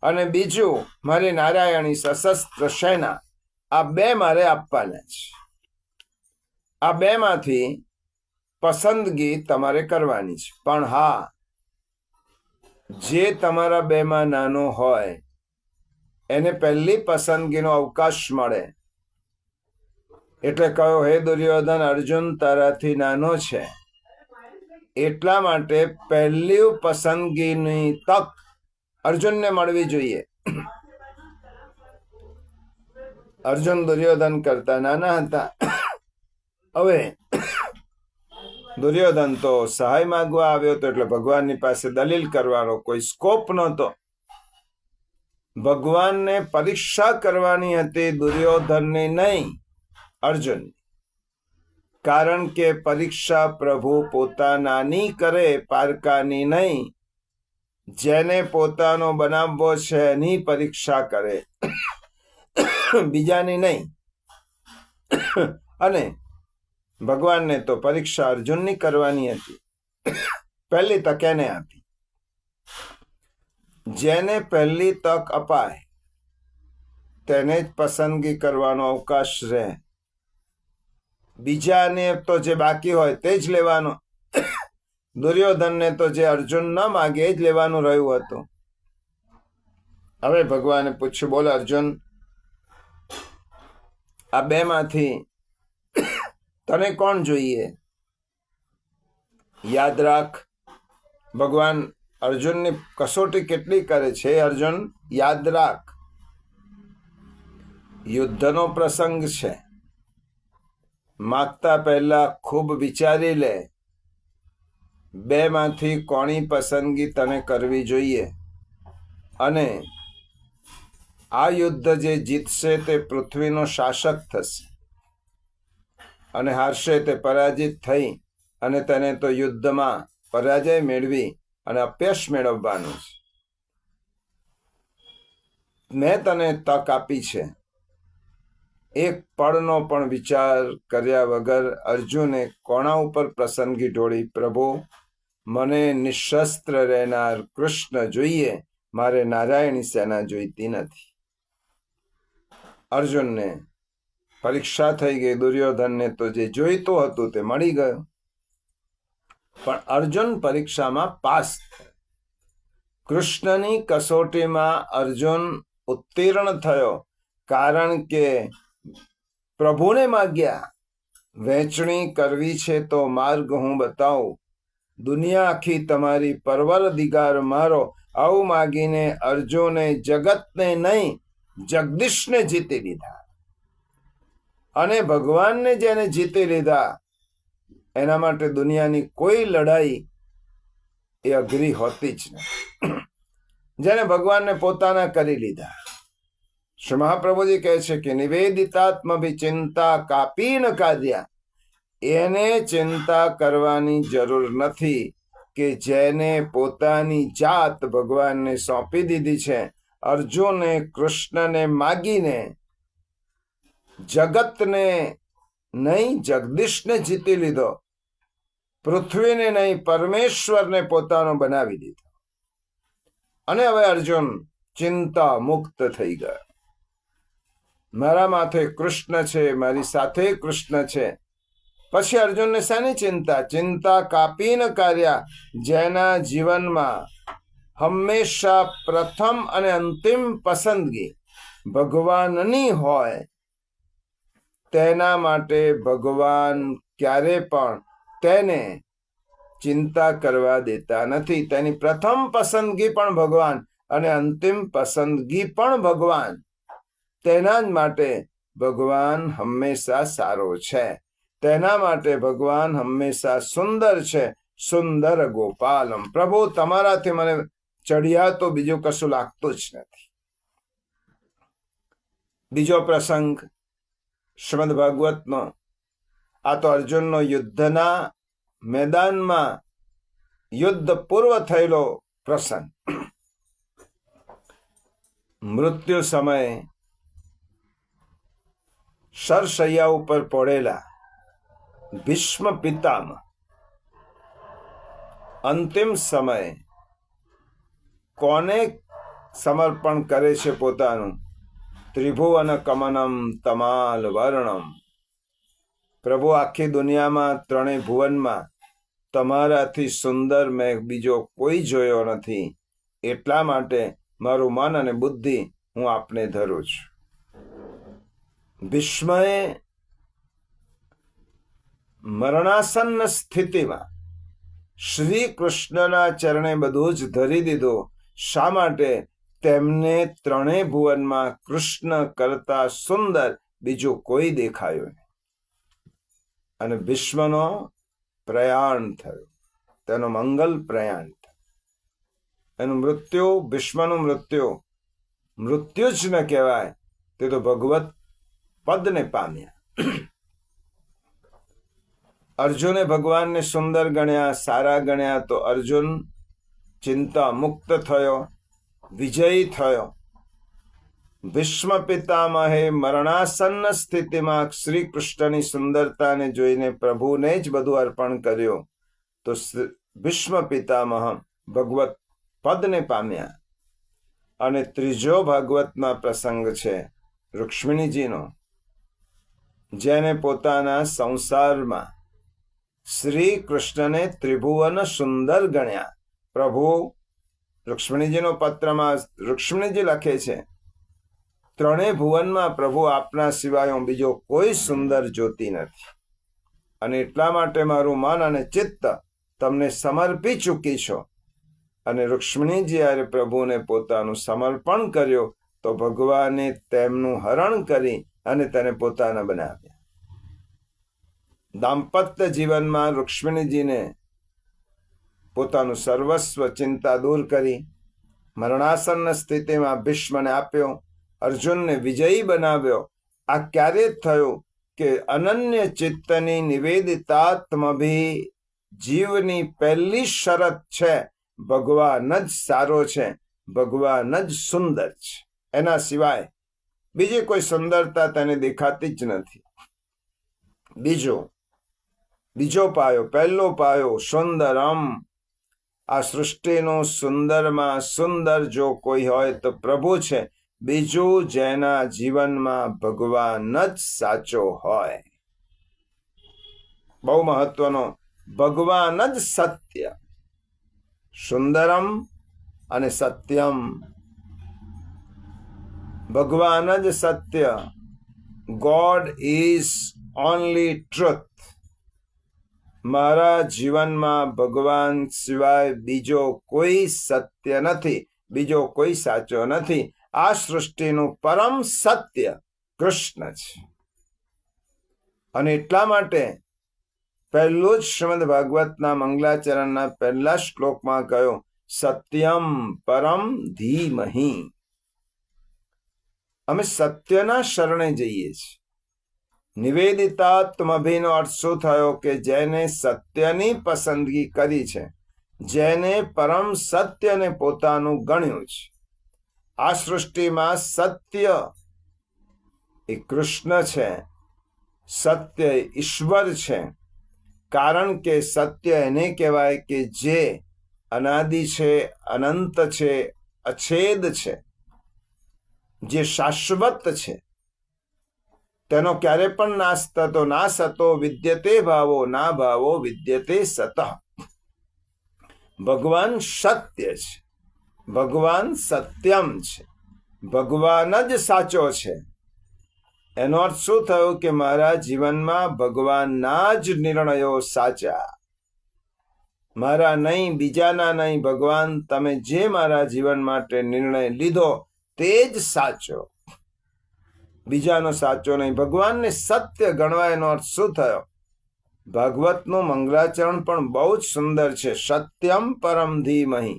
અને બીજું, મારી નારાયણી સશસ્ત્ર સેના. આ બે મારે આપવાના છે. આ બેમાંથી પસંદગી તમારે કરવાની છે. પણ હા, જે તમારા બેમાં નાનો હોય એને પહેલી પસંદગીનો અવકાશ મળે. એટલે કહ્યું, હે દુર્યોધન, અર્જુન તારાથી નાનો છે, એટલા માટે પહેલી પસંદગીની તક અર્જુનને મળવી જોઈએ. અર્જુન દુર્યોધન કરતા નાના હતા. હવે દુર્યોધન તો સહાય માંગવા આવ્યો હતો, એટલે ભગવાનની પાસે દલીલ કરવાનો કોઈ સ્કોપ નહોતો. ભગવાનને પરીક્ષા કરવાની હતી, દુર્યોધનની નહીં, અર્જુનની. કારણ કે પરીક્ષા પ્રભુ પોતાનાની કરે, પારકાની નહીં. જેને પોતાનો બનાવવો છે એની પરીક્ષા કરે, બીજાની નહીં. અને ભગવાનને તો પરીક્ષા અર્જુનની કરવાની હતી. પહેલી તક એને આપી. જેને પહેલી તક અપાય તેને જ પસંદગી કરવાનો અવકાશ રહે. બીજાને તો જે બાકી હોય તે જ લેવાનો. દુર્યોધનને તો જે અર્જુન ન માગે એ જ લેવાનું રહ્યું હતું. હવે ભગવાને પૂછ્યું, બોલ અર્જુન, આ બે માંથી તને કોણ જોઈએ? યાદ રાખ, ભગવાન અર્જુનની કસોટી કેટલી કરે છે. અર્જુન, યાદ રાખ, યુદ્ધનો પ્રસંગ છે. માગતા પહેલા ખૂબ વિચારી લે, બે માંથી કોની પસંદગી તને કરવી જોઈએ. અને આ યુદ્ધ જે જીતશે તે પૃથ્વીનો શાસક થશે, અને હારશે તે પરાજિત થઈ અને તેને તો યુદ્ધમાં પરાજય મેળવી અને અપયશ મેળવવાનું છે. મેં તને તક આપી છે. એક પળનો પણ વિચાર કર્યા વગર અર્જુને કોણા ઉપર પસંદગી ઢોળી? પ્રભુ, મને નિશસ્ત્ર રહેનાર કૃષ્ણ જોઈએ, મારે નારાયણી સેના જોઈતી નથી. અર્જુનને પરીક્ષા થઈ ગઈ. દુર્યોધનને તો જે જોઈતું હતું તે મળી ગયું, પણ અર્જુન પરીક્ષામાં પાસ થયો. કૃષ્ણની કસોટીમાં અર્જુન ઉત્તીર્ણ થયો, કારણ કે પ્રભુને માગ્યા, વહેંચણી કરવી છે તો માર્ગ હું બતાવું, દુનિયા આખી તમારી, પરવરદિગાર મારો. આવું માગીને અર્જુને જગતને નહીં, જગદીશને જીતી લીધા. અને ભગવાનને જેને જીતી લીધા એના માટે દુનિયાની કોઈ લડાઈ એ અઘરી હોતી જ નથી. જેને ભગવાનને પોતાના કરી લીધા. શ્રી મહાપ્રભુજી કહે છે કે નિવેદિતાત્મ ભી ચિંતા કાપી ન કાદ્યા. એને ચિંતા કરવાની જરૂર નથી કે જેને પોતાની જાત ભગવાનને સોંપી દીધી છે. અર્જુને કૃષ્ણને માગીને જગતને નહીં, જગદીશને જીતી લીધો. પૃથ્વીને નહીં, પરમેશ્વરને પોતાનો બનાવી દીધો. અને હવે અર્જુન ચિંતા મુક્ત થઈ ગયો. મારા માથે કૃષ્ણ છે, મારી સાથે કૃષ્ણ છે. પછી અર્જુનને શાની ચિંતા? ચિંતા કાપી ન કાર્યા. જેના જીવનમાં હંમેશા પ્રથમ અને અંતિમ પસંદગી ભગવાનની હોય, તેના માટે ભગવાન ક્યારે પણ તેને ચિંતા કરવા દેતા નથી. તેની પ્રથમ પસંદગી પણ ભગવાન અને અંતિમ પસંદગી પણ ભગવાન. તેના જ માટે ભગવાન હંમેશા સારો છે. તેના માટે ભગવાન હંમેશા સુંદર છે. સુંદર ગોપાલમ. પ્રભુ તમારાથી મને ચડિયા તો બીજું કશું લાગતું જ નથી. બીજો પ્રસંગ શ્રીમદ ભાગવતનો. આ તો અર્જુનનો યુદ્ધના મેદાનમાં યુદ્ધ પૂર્વ થયેલો પ્રસંગ. મૃત્યુ સમયે શરશૈયા ઉપર પડેલા ભીષ્મ પિતામહ અંતિમ સમયે કોને સમર્પણ કરે છે પોતાનું? ત્રિભુવન કમનમ તમાલ વર્ણમ. પ્રભુ, આખી દુનિયામાં, ત્રણેય ભુવનમાં તમારાથી સુંદર મેં બીજો કોઈ જોયો નથી. એટલા માટે મારું મન અને બુદ્ધિ હું આપને ધરું છું. ભીષ્મએ મરણાસન્ન સ્થિતિમાં શ્રી કૃષ્ણના ચરણે બધું જ ધરી દીધું. શા માટે? તેમને ત્રણેય ભુવનમાં કૃષ્ણ કરતા સુંદર બીજું કોઈ દેખાયું નહીં. અને ભીષ્મનો પ્રયાણ થયું, તેનો મંગલ પ્રયાણ થયું. એનું મૃત્યુ, ભીષ્મનું મૃત્યુ મૃત્યુ જ ન કહેવાય, તે તો ભગવત પદને પામ્યા. અર્જુને ભગવાનને સુંદર ગણ્યા, સારા ગણ્યા, તો અર્જુન ચિંતા મુક્ત થયો, વિજયી થયો. ભીષ્મ પિતામહે મરણાસન્ન સ્થિતિમાં શ્રી કૃષ્ણની સુંદરતાને જોઈને પ્રભુને જ બધું અર્પણ કર્યું, તો ભીષ્મ પિતામહ ભગવત પદને પામ્યા. અને ત્રીજો ભાગવતમાં પ્રસંગ છે રૂક્ષ્મણીજીનો, જેને પોતાના સંસારમાં શ્રી કૃષ્ણને ત્રિભુવન સુંદર ગણ્યા. પ્રભુ, રૂક્ષ્મણીજીનો પત્રમાં રૂક્ષ્મણીજી લખે છે, ત્રણેય ભુવનમાં પ્રભુ આપના સિવાય હું બીજો કોઈ સુંદર જોતી નથી. અને એટલા માટે મારું મન અને ચિત્ત તમને સમર્પી ચૂકી છો. અને રૂક્ષ્મણીજી જ્યારે પ્રભુને પોતાનું સમર્પણ કર્યું, તો ભગવાને તેમનું હરણ કરી અને તેને પોતાના બનાવ્યા. દાંપત્ય જીવનમાં રૂક્ષ્મણીજીને પોતાનું સર્વસ્વ ચિંતા દૂર કરી મરણાસન્ન સ્થિતિમાં ભીષ્મને આપ્યો, અર્જુનને વિજયી બનાવ્યો. આ ક્યારે થયું? કે અનન્ય ચિત્તની નિવેદિતાત્મભી જીવની પહેલી શરત છે, ભગવાન જ સારો છે, ભગવાન જ સુંદર છે. એના સિવાય બીજી કોઈ સુંદરતા તેને દેખાતી જ નથી. બીજો પાયો, પહેલો પાયો સુંદરમ. આ સૃષ્ટિનો સુંદરમાં સુંદર જો કોઈ હોય તો પ્રભુ છે. બીજું, જેના જીવનમાં ભગવાન જ સાચો હોય. બહુ મહત્વનો, ભગવાન જ સત્ય. સુંદરમ અને સત્યમ. ભગવાન જ સત્ય. God is only truth. મારા જીવનમાં ભગવાન સિવાય બીજો કોઈ સત્ય નથી, બીજો કોઈ સાચો નથી. આ સૃષ્ટિનું પરમ સત્ય કૃષ્ણ છે. અને એટલા માટે પહેલું જ શ્રીમદ ભાગવતના મંગલાચરણના પહેલા શ્લોકમાં કહ્યું, સત્યમ પરમ ધીમહિ. અમે સત્યના શરણે જઈએ છીએ. નિવેદિતાત્મભિનો અર્થ શું થયો કે જેને સત્યની પસંદગી કરી છે, જેને પરમ સત્યને પોતાનું ગણ્યું છે. આ સૃષ્ટિમાં સત્ય એ કૃષ્ણ છે, સત્ય ઈશ્વર છે. કારણ કે સત્ય એને કહેવાય કે જે અનાદિ છે, અનંત છે, અછેદ છે, જે શાશ્વત છે. તેનો ક્યારે પણ નાશ થતો ના સતો વિદ્યતે ભાવો ના ભાવો વિદ્યતે સતઃ. ભગવાન સત્ય છે, ભગવાન સત્યમ છે, ભગવાન જ સાચો છે. એનો અર્થ શું થયો કે મારા જીવનમાં ભગવાનના જ નિર્ણયો સાચા. મારા નહીં, બીજાના નહીં. ભગવાન તમે જે મારા જીવન માટે નિર્ણય લીધો તે જ સાચો, બીજાનો સાચો નહીં. ભગવાનને સત્ય ગણવા એનો અર્થ શું થયો? ભાગવતનું મંગલાચરણ પણ બહુ જ સુંદર છે. સત્યમ પરમ ધીમહિ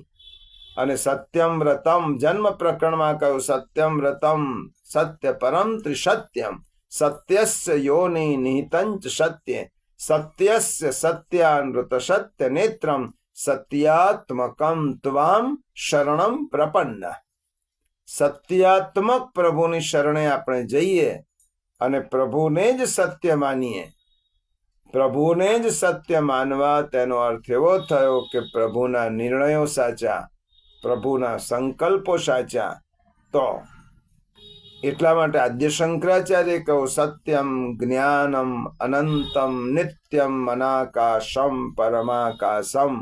અને સત્યમ વ્રતમ. જન્મ પ્રકરણમાં કહ્યું સત્યમ વ્રતમ સત્ય પરમ ત્રિસત્યમ. સત્યસ્ય યોનિ નિહિતંચ સત્ય. સત્યસ્ય સત્યાનૃત સત્ય નેત્રમ. સત્યાત્મકમ ત્વામ શરણમ પ્રપન્ન. સત્યાત્મક પ્રભુની શરણે આપણે જઈએ અને પ્રભુને જ સત્ય માનીએ. પ્રભુને જ સત્ય માનવા તેનો અર્થ એવો થયો કે પ્રભુના નિર્ણયો સાચા, પ્રભુના સંકલ્પો સાચા. તો એટલા માટે આદ્ય શંકરાચાર્ય કહ્યું સત્યમ જ્ઞાનમ અનંતમ નિત્યમ અનાકાશમ પરમાકાશમ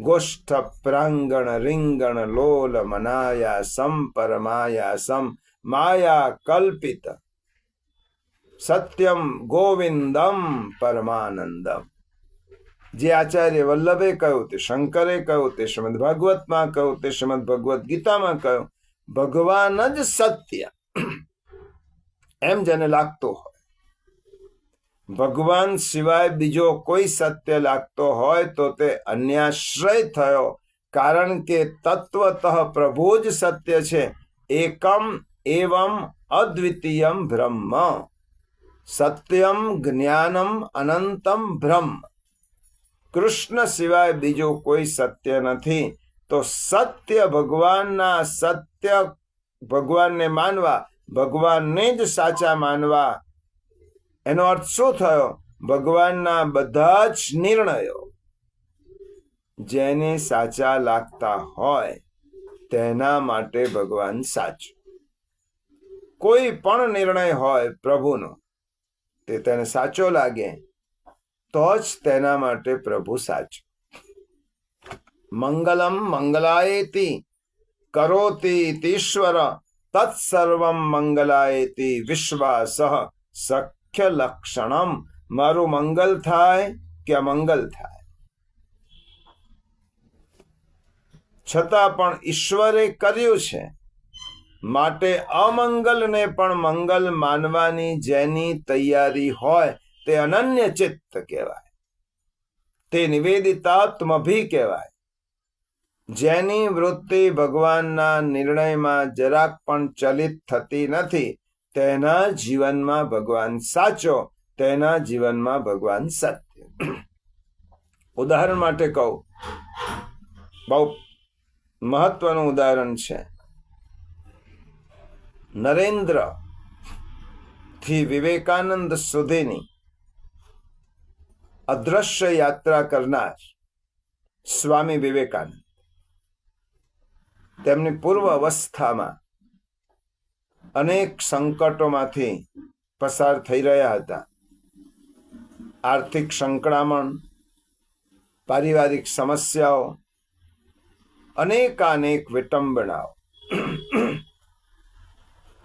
ગોષ્ઠ પ્રાંગણ રિંગણ લોલ મનાયાસમ પરમાયાસમ માયા કલ્પિત સત્યમ ગોવિંદમ પરમાનંદમ. જે આચાર્ય વલ્લભે કહ્યું, તે શંકરે કહ્યું, તે શ્રીમદ ભાગવતમાં કહ્યું, તે શ્રીમદ ભગવદ્ ગીતામાં કહ્યું, ભગવાન જ સત્ય. એમ જેને લાગતું હોય, ભગવાન સિવાય બીજો કોઈ સત્ય લાગતો હોય તો તે અન્યાશ્રય થયો. કારણ કે તત્વતઃ પ્રભુ જ સત્ય છે. એકમ એવમ અદ્વિતીયમ બ્રહ્મ. સત્યમ જ્ઞાનમ અનંતમ બ્રહ્મ. કૃષ્ણ સિવાય બીજો કોઈ સત્ય નથી. તો સત્ય ભગવાનના, સત્ય ભગવાનને માનવા, ભગવાનને જ સાચા માનવા. એનો અર્થ શું થયો? ભગવાનના બધા જ નિર્ણયો જેને સાચા લાગતા હોય તેના માટે ભગવાન સાચું. કોઈ પણ નિર્ણય હોય પ્રભુનો, તે તેને સાચો લાગે તો જ તેના માટે પ્રભુ સાચું. મંગલમ મંગલાયેતિ કરોતિ ઈશ્વર તત્સર્વમ મંગલાયેતિ વિશ્વાસઃ સખ્ય લક્ષણમ. મારું મંગલ થાય કે અમંગલ થાય, છતાં પણ ઈશ્વરે કર્યું છે માટે અમંગલને પણ મંગલ માનવાની જેની તૈયારી હોય તે અનન્ય ચિત્ત કહેવાય, તે નિવેદિતાત્મભી કહેવાય. જેની વૃત્તિ ભગવાનના નિર્ણયમાં જરાક પણ ચલિત થતી નથી, તેના જીવનમાં ભગવાન સાચો, તેના જીવનમાં ભગવાન સત્ય. ઉદાહરણ માટે કહું, બહુ મહત્વનું ઉદાહરણ છે. નરેન્દ્ર થી વિવેકાનંદ સુધીની અદ્રશ્ય યાત્રા કરનાર સ્વામી વિવેકાનંદ તેમની પૂર્વ અવસ્થામાં અનેક સંકટોમાંથી પસાર થઈ રહ્યા હતા. આર્થિક સંકળામણ, પારિવારિક સમસ્યાઓ અનેકાનેક વિટંબણાઓ.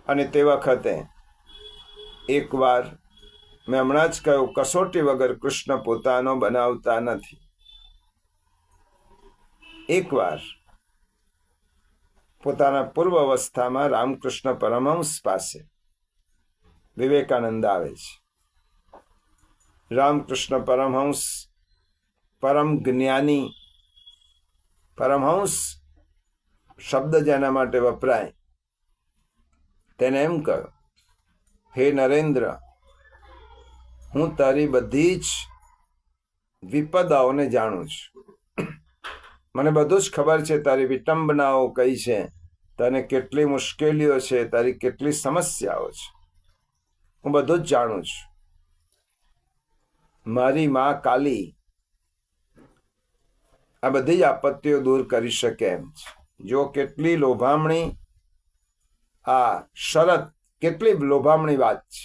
અને તે વખતે એકવાર મેં હમણાં જ કહ્યું, કસોટી વગર કૃષ્ણ પોતાનો બનાવતા નથી. એકવાર પોતાના પૂર્વ અવસ્થામાં રામકૃષ્ણ પરમહંસ પાસે વિવેકાનંદ આવે છે. રામકૃષ્ણ પરમહંસ, પરમ જ્ઞાની, પરમહંસ શબ્દ જેના માટે વપરાય, તેને એમ કહ્યું, હે નરેન્દ્ર, હું તારી બધી જ વિપદાઓને જાણું છું. મને બધું જ ખબર છે, તારી વિટંબનાઓ કઈ છે, તને કેટલી મુશ્કેલીઓ છે, તારી કેટલી સમસ્યાઓ છે, હું બધું જ જાણું છું. મારી માં કાલી આ બધી જ આપત્તિઓ દૂર કરી શકે એમ છે. જો કેટલી લોભામણી આ શરત, કેટલી લોભામણી વાત છે.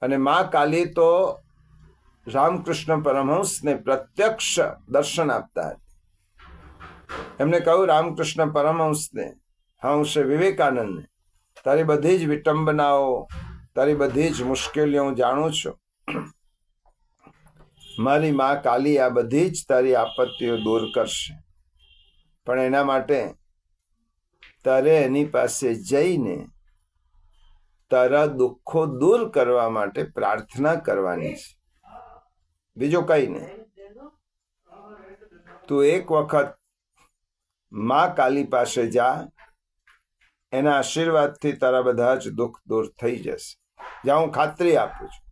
અને માં કાલી તો રામકૃષ્ણ પરમહંસને પ્રત્યક્ષ દર્શન આપતા હતા. એમને કહ્યું રામકૃષ્ણ પરમહંસને, હંસે વિવેકાનંદને, તારી બધી જ વિટંબનાઓ, તારી બધી જ મુશ્કેલીઓ હું જાણું છું. મારી માં કાલી આ બધી જ તારી આપત્તિઓ દૂર કરશે, પણ એના માટે તારે એની પાસે જઈને તારા દુઃખો દૂર કરવા માટે પ્રાર્થના કરવાની છે, બીજું કઈ નહીં. તું એક વખત માં કાલી પાસે જા, એના આશીર્વાદથી તારા બધા જ દુઃખ દૂર થઈ જશે. જ્યાં હું ખાતરી આપું છું.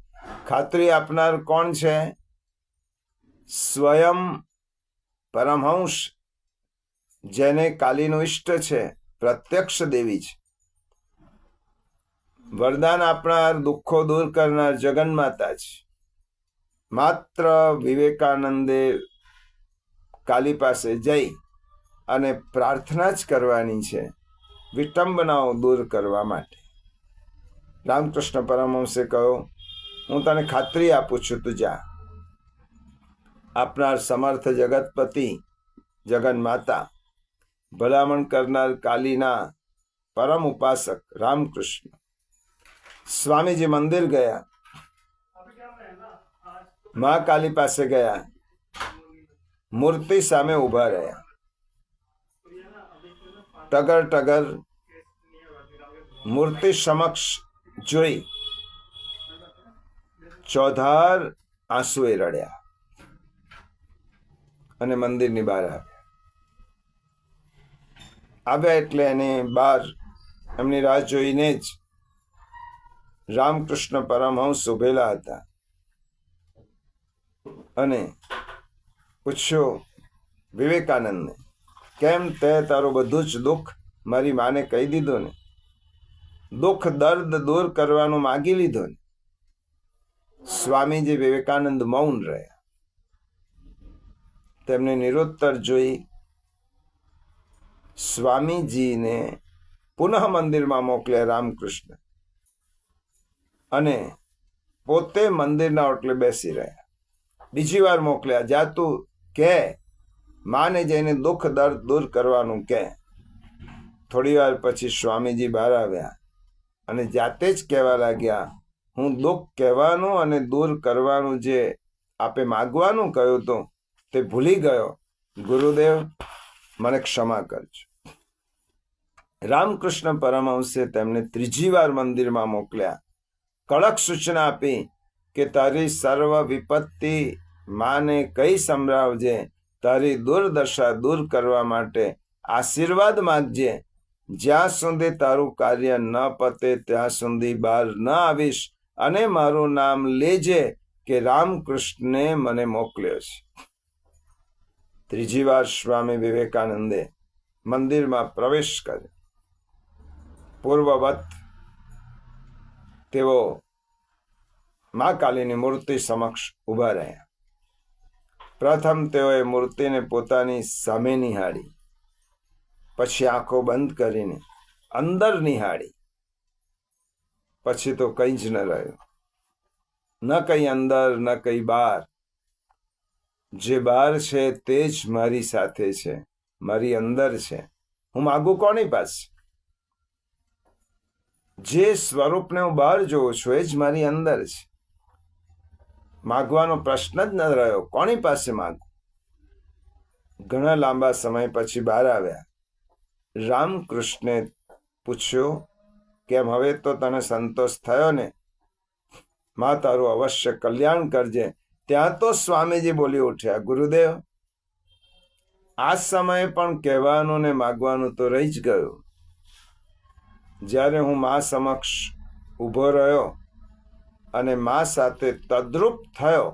ખાતરી આપનાર કોણ છે? સ્વયં પરમહંસ, જેને કાલીનું ઇષ્ટ છે, પ્રત્યક્ષ દેવી છે. વરદાન આપનાર, દુઃખો દૂર કરનાર જગન્માતા છે. માત્ર વિવેકાનંદે કાલી પાસે જઈ અને પ્રાર્થના જ કરવાની છે, વિટંબનાઓ દૂર કરવા માટે. રામકૃષ્ણ પરમહંસે કહ્યું, હું તને ખાતરી આપું છું, તું જા. આપનાર સમર્થ જગતપતિ, જગન્માતા, ભલામણ કરનાર કાલીના પરમ ઉપાસક રામકૃષ્ણ સ્વામીજી મંદિર ગયા, મા કાલી પાસે ગયા, મૂર્તિ સામે ઉભા રહ્યા. ટગર ટગર મૂર્તિ સમક્ષ જોઈ ચોધાર આંસુએ રડ્યા અને મંદિરની બહાર આવ્યા. એટલે એને બહાર એમની રાહ જોઈને જ રામકૃષ્ણ પરમહંસ ઉભેલા હતા અને પૂછ્યું વિવેકાનંદને, કેમ તે તારું બધું જ દુઃખ મારી માને કહી દીધું ને? દુઃખ દર્દ દૂર કરવાનું માગી લીધું ને? સ્વામીજી વિવેકાનંદ મૌન રહ્યા. તેમને નિરુત્તર જોઈ સ્વામીજીને પુનઃ મંદિરમાં મોકલ્યા રામકૃષ્ણ, અને પોતે મંદિરના ઓટલે બેસી રહ્યા. બીજી વાર મોકલ્યા, જા તું કે માને જઈને દુઃખ દર્દ દૂર કરવાનું કે. થોડી વાર પછી સ્વામીજી બહાર આવ્યા અને જાતે જ કહેવા લાગ્યા, હું દુઃખ કહેવાનું અને દૂર કરવાનું જે આપે માગવાનું કહ્યું હતું તે ભૂલી ગયો. ગુરુદેવ, મને ક્ષમા કરજો. રામકૃષ્ણ પરમહંસે તેમને ત્રીજી વાર મંદિરમાં મોકલ્યા. કડક સૂચના આપી કે તારી સર્વ વિપત્તિ માને કઈ સંભળાવજે, તારી દુર્દશા દૂર કરવા માટે આશીર્વાદ માંગજે. જ્યાં સુધી તારું કાર્ય ન પતે ત્યાં સુધી બહાર ન આવીશ, અને મારું નામ લેજે કે રામકૃષ્ણે મને મોકલ્યો છે. ત્રીજી વાર સ્વામી વિવેકાનંદે મંદિરમાં પ્રવેશ કર્યો. પૂર્વવત તેઓ મા કાલીની મૂર્તિ સમક્ષ ઉભા રહ્યા. પ્રથમ તેઓએ મૂર્તિને પોતાની સામે નિહાળી, પછી આંખો બંધ કરીને અંદર નિહાળી. પછી તો કંઈ જ ન રહ્યું, ન કંઈ અંદર ન કંઈ બહાર. જે બહાર છે તે જ મારી સાથે છે, મારી અંદર છે. હું માગું કોની પાસે? જે સ્વરૂપને હું બહાર જોઉં છું એ જ મારી અંદર છે. માગવાનો પ્રશ્ન જ ન રહ્યો. કોની પાસે માગું? ઘણા લાંબા સમય પછી બહાર આવ્યા. રામકૃષ્ણે પૂછ્યું, કેમ હવે તો તને સંતોષ થયો ને? માં તારું અવશ્ય કલ્યાણ કરજે. ત્યાં તો સ્વામીજી બોલી ઉઠ્યા, ગુરુદેવ, આ સમયે પણ કહેવાનું ને માગવાનું તો રહી જ ગયું. જ્યારે હું મા સમક્ષ ઊભો રહ્યો અને મા સાથે તદ્રુપ થયો,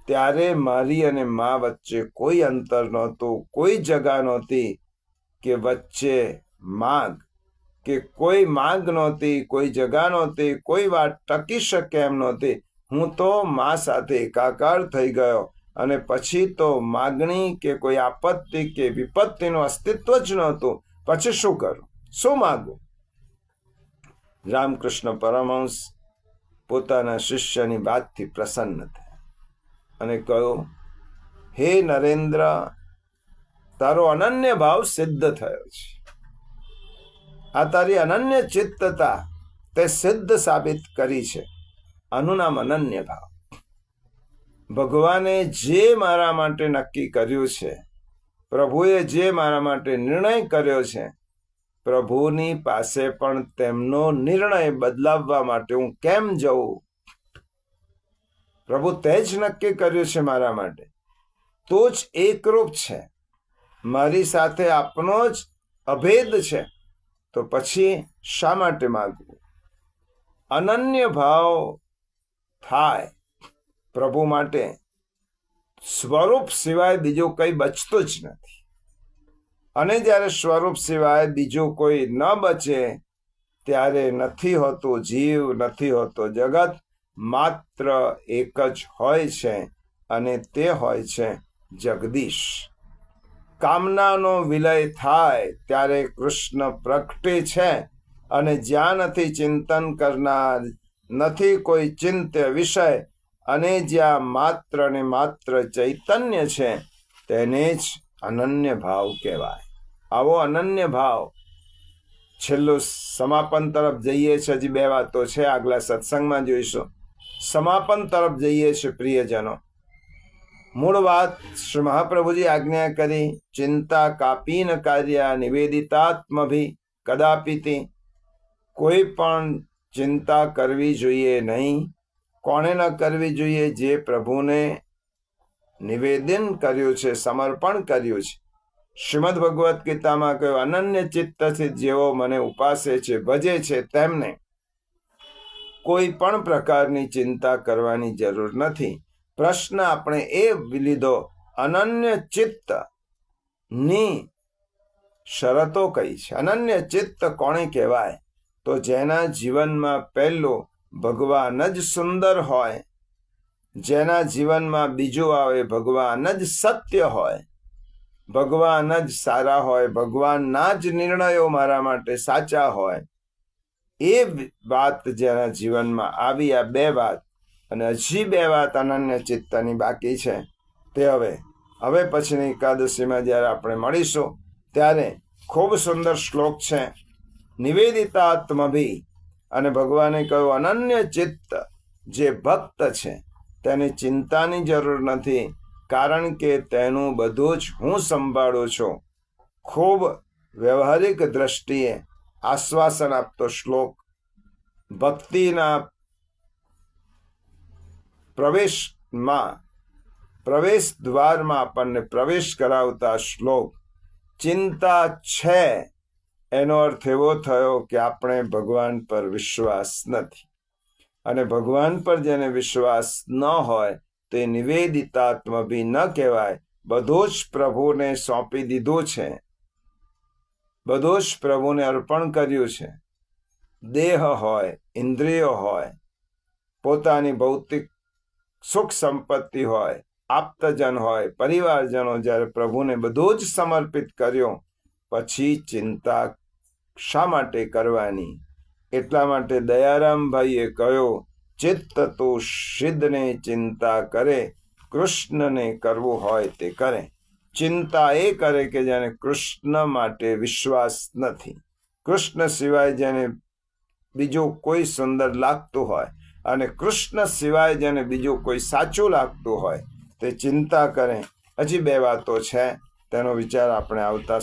ત્યારે મારી અને મા વચ્ચે કોઈ અંતર નહોતું, કોઈ જગા નહોતી કે વચ્ચે માગ, કે કોઈ માગ નહોતી, કોઈ જગા નહોતી, કોઈ વાત ટકી શકે એમ નહોતી. હું તો મા સાથે એકાકાર થઈ ગયો અને પછી તો માગણી કે કોઈ આપત્તિ કે વિપત્તિનું અસ્તિત્વ જ નહોતું. પછી શું કરું? શું માગું? રામકૃષ્ણ પરમહંસ પોતાના શિષ્યની વાતથી પ્રસન્ન થયા અને કહ્યું, હે નરેન્દ્ર, તારો અનન્ય ભાવ સિદ્ધ થયો છે. આ તારી અનન્ય ચિત્તતા તે સિદ્ધ સાબિત કરી છે. આનું નામ અનન્ય ભાવ. ભગવાને જે મારા માટે નક્કી કર્યું છે, પ્રભુએ જે મારા માટે નિર્ણય કર્યો છે, પ્રભુની પાસે પણ તેમનો નિર્ણય બદલાવવા માટે હું કેમ જઉં? પ્રભુ તે જ નક્કી કર્યું છે મારા માટે. તો જ એકરૂપ છે, મારી સાથે આપનો જ અભેદ છે. તો પછી શા માટે માગવું? અનન્ય ભાવ થાય પ્રભુ માટે, સ્વરૂપ સિવાય બીજું કંઈ બચતું જ નથી. અને જ્યારે સ્વરૂપ સિવાય બીજું કોઈ ન બચે, ત્યારે નથી હોતું જીવ, નથી હોતો જગત, માત્ર એક જ હોય છે અને તે હોય છે જગદીશ. કામનાનો વિલય થાય ત્યારે કૃષ્ણ પ્રગટે છે, અને જ્યાં નથી ચિંતન કરનાર, નથી કોઈ ચિંત્ય વિષય, અને જ્યાં માત્ર ને માત્ર ચૈતન્ય છે, તેને જ અનન્ય ભાવ કહેવાય. આવો અનન્ય ભાવ. છેલ્લું સમાપન તરફ જઈએ છીએ. હજી 2 વાતો છે, આગલા સત્સંગમાં જોઈશું. સમાપન તરફ જઈએ છીએ પ્રિયજનો. મૂળ વાત શ્રી મહાપ્રભુજી આજ્ઞા કરી, ચિંતા કાપીન કાર્યા નિવેદિતાત્મભી કદાપિતિ. કોઈ પણ ચિંતા કરવી જોઈએ નહીં. કોણે ન કરવી જોઈએ? જે પ્રભુને નિવેદન કર્યું છે, સમર્પણ કર્યું છે. શ્રીમદ ભગવદ્ ગીતામાં કહ્યું, અનન્ય ચિત્તથી જેઓ મને ઉપાસે છે, ભજે છે, તેમને કોઈ પણ પ્રકારની ચિંતા કરવાની જરૂર નથી. પ્રશ્ન આપણે એ લીધો, અનન્ય ચિત્ત ની શરતો કઈ છે? અનન્ય ચિત્ત કોણે કહેવાય? તો જેના જીવનમાં પહેલું ભગવાન જ સુંદર હોય, જેના જીવનમાં બીજું આવે ભગવાન જ સત્ય હોય, ભગવાન જ સારા હોય, ભગવાનના જ નિર્ણયો મારા માટે સાચા હોય. એ વાત જેના જીવનમાં આવી, આ 2 વાત, અને હજી 2 વાત અનન્ય ચિત્તની બાકી છે. તે હવે પછીની એકાદશીમાં જ્યારે આપણે મળીશું ત્યારે ખૂબ સુંદર શ્લોક છે, નિવેદિતાત્મભી. અને ભગવાને કહ્યું, અનન્ય ચિત્ત જે ભક્ત છે તેને ચિંતાની જરૂર નથી, કારણ કે તેનું બધું જ હું સંભાળું છું. ખૂબ વ્યવહારિક દ્રષ્ટિએ આશ્વાસન આપતો શ્લોક. ભક્તિના પ્રવેશ દ્વારમાં આપણને પ્રવેશ કરાવતા શ્લોક. ચિંતા છે એનો અર્થ એવો થયો કે આપણે ભગવાન પર વિશ્વાસ નથી. અને ભગવાન પર જેને વિશ્વાસ ન હોય તે નિવેદિતાત્મભી ન કહેવાય. બધું જ પ્રભુને સોંપી દીધું છે, બધું જ પ્રભુને અર્પણ કર્યું છે. દેહ હોય, ઇન્દ્રિયો હોય, પોતાની ભૌતિક સુખ સંપત્તિ હોય, આપ્તજન હોય, પરિવારજનો, જ્યારે પ્રભુને બધું જ સમર્પિત કર્યું, પછી ચિંતા શા માટે કરવાની? એટલા માટે દયારામભાઈએ કહ્યું, ચિત્ત તો સિદ્ધને ચિંતા કરે, કૃષ્ણને કરવું હોય તે કરે. ચિંતા એ કરે કે જેને કૃષ્ણ માટે વિશ્વાસ નથી, કૃષ્ણ સિવાય જેને બીજો કોઈ સુંદર લાગતું હોય અને કૃષ્ણ સિવાય જેને બીજું કોઈ સાચું લાગતું હોય તે ચિંતા કરે. હજી 2 વાતો છે, તેનો વિચાર આપણે આવતા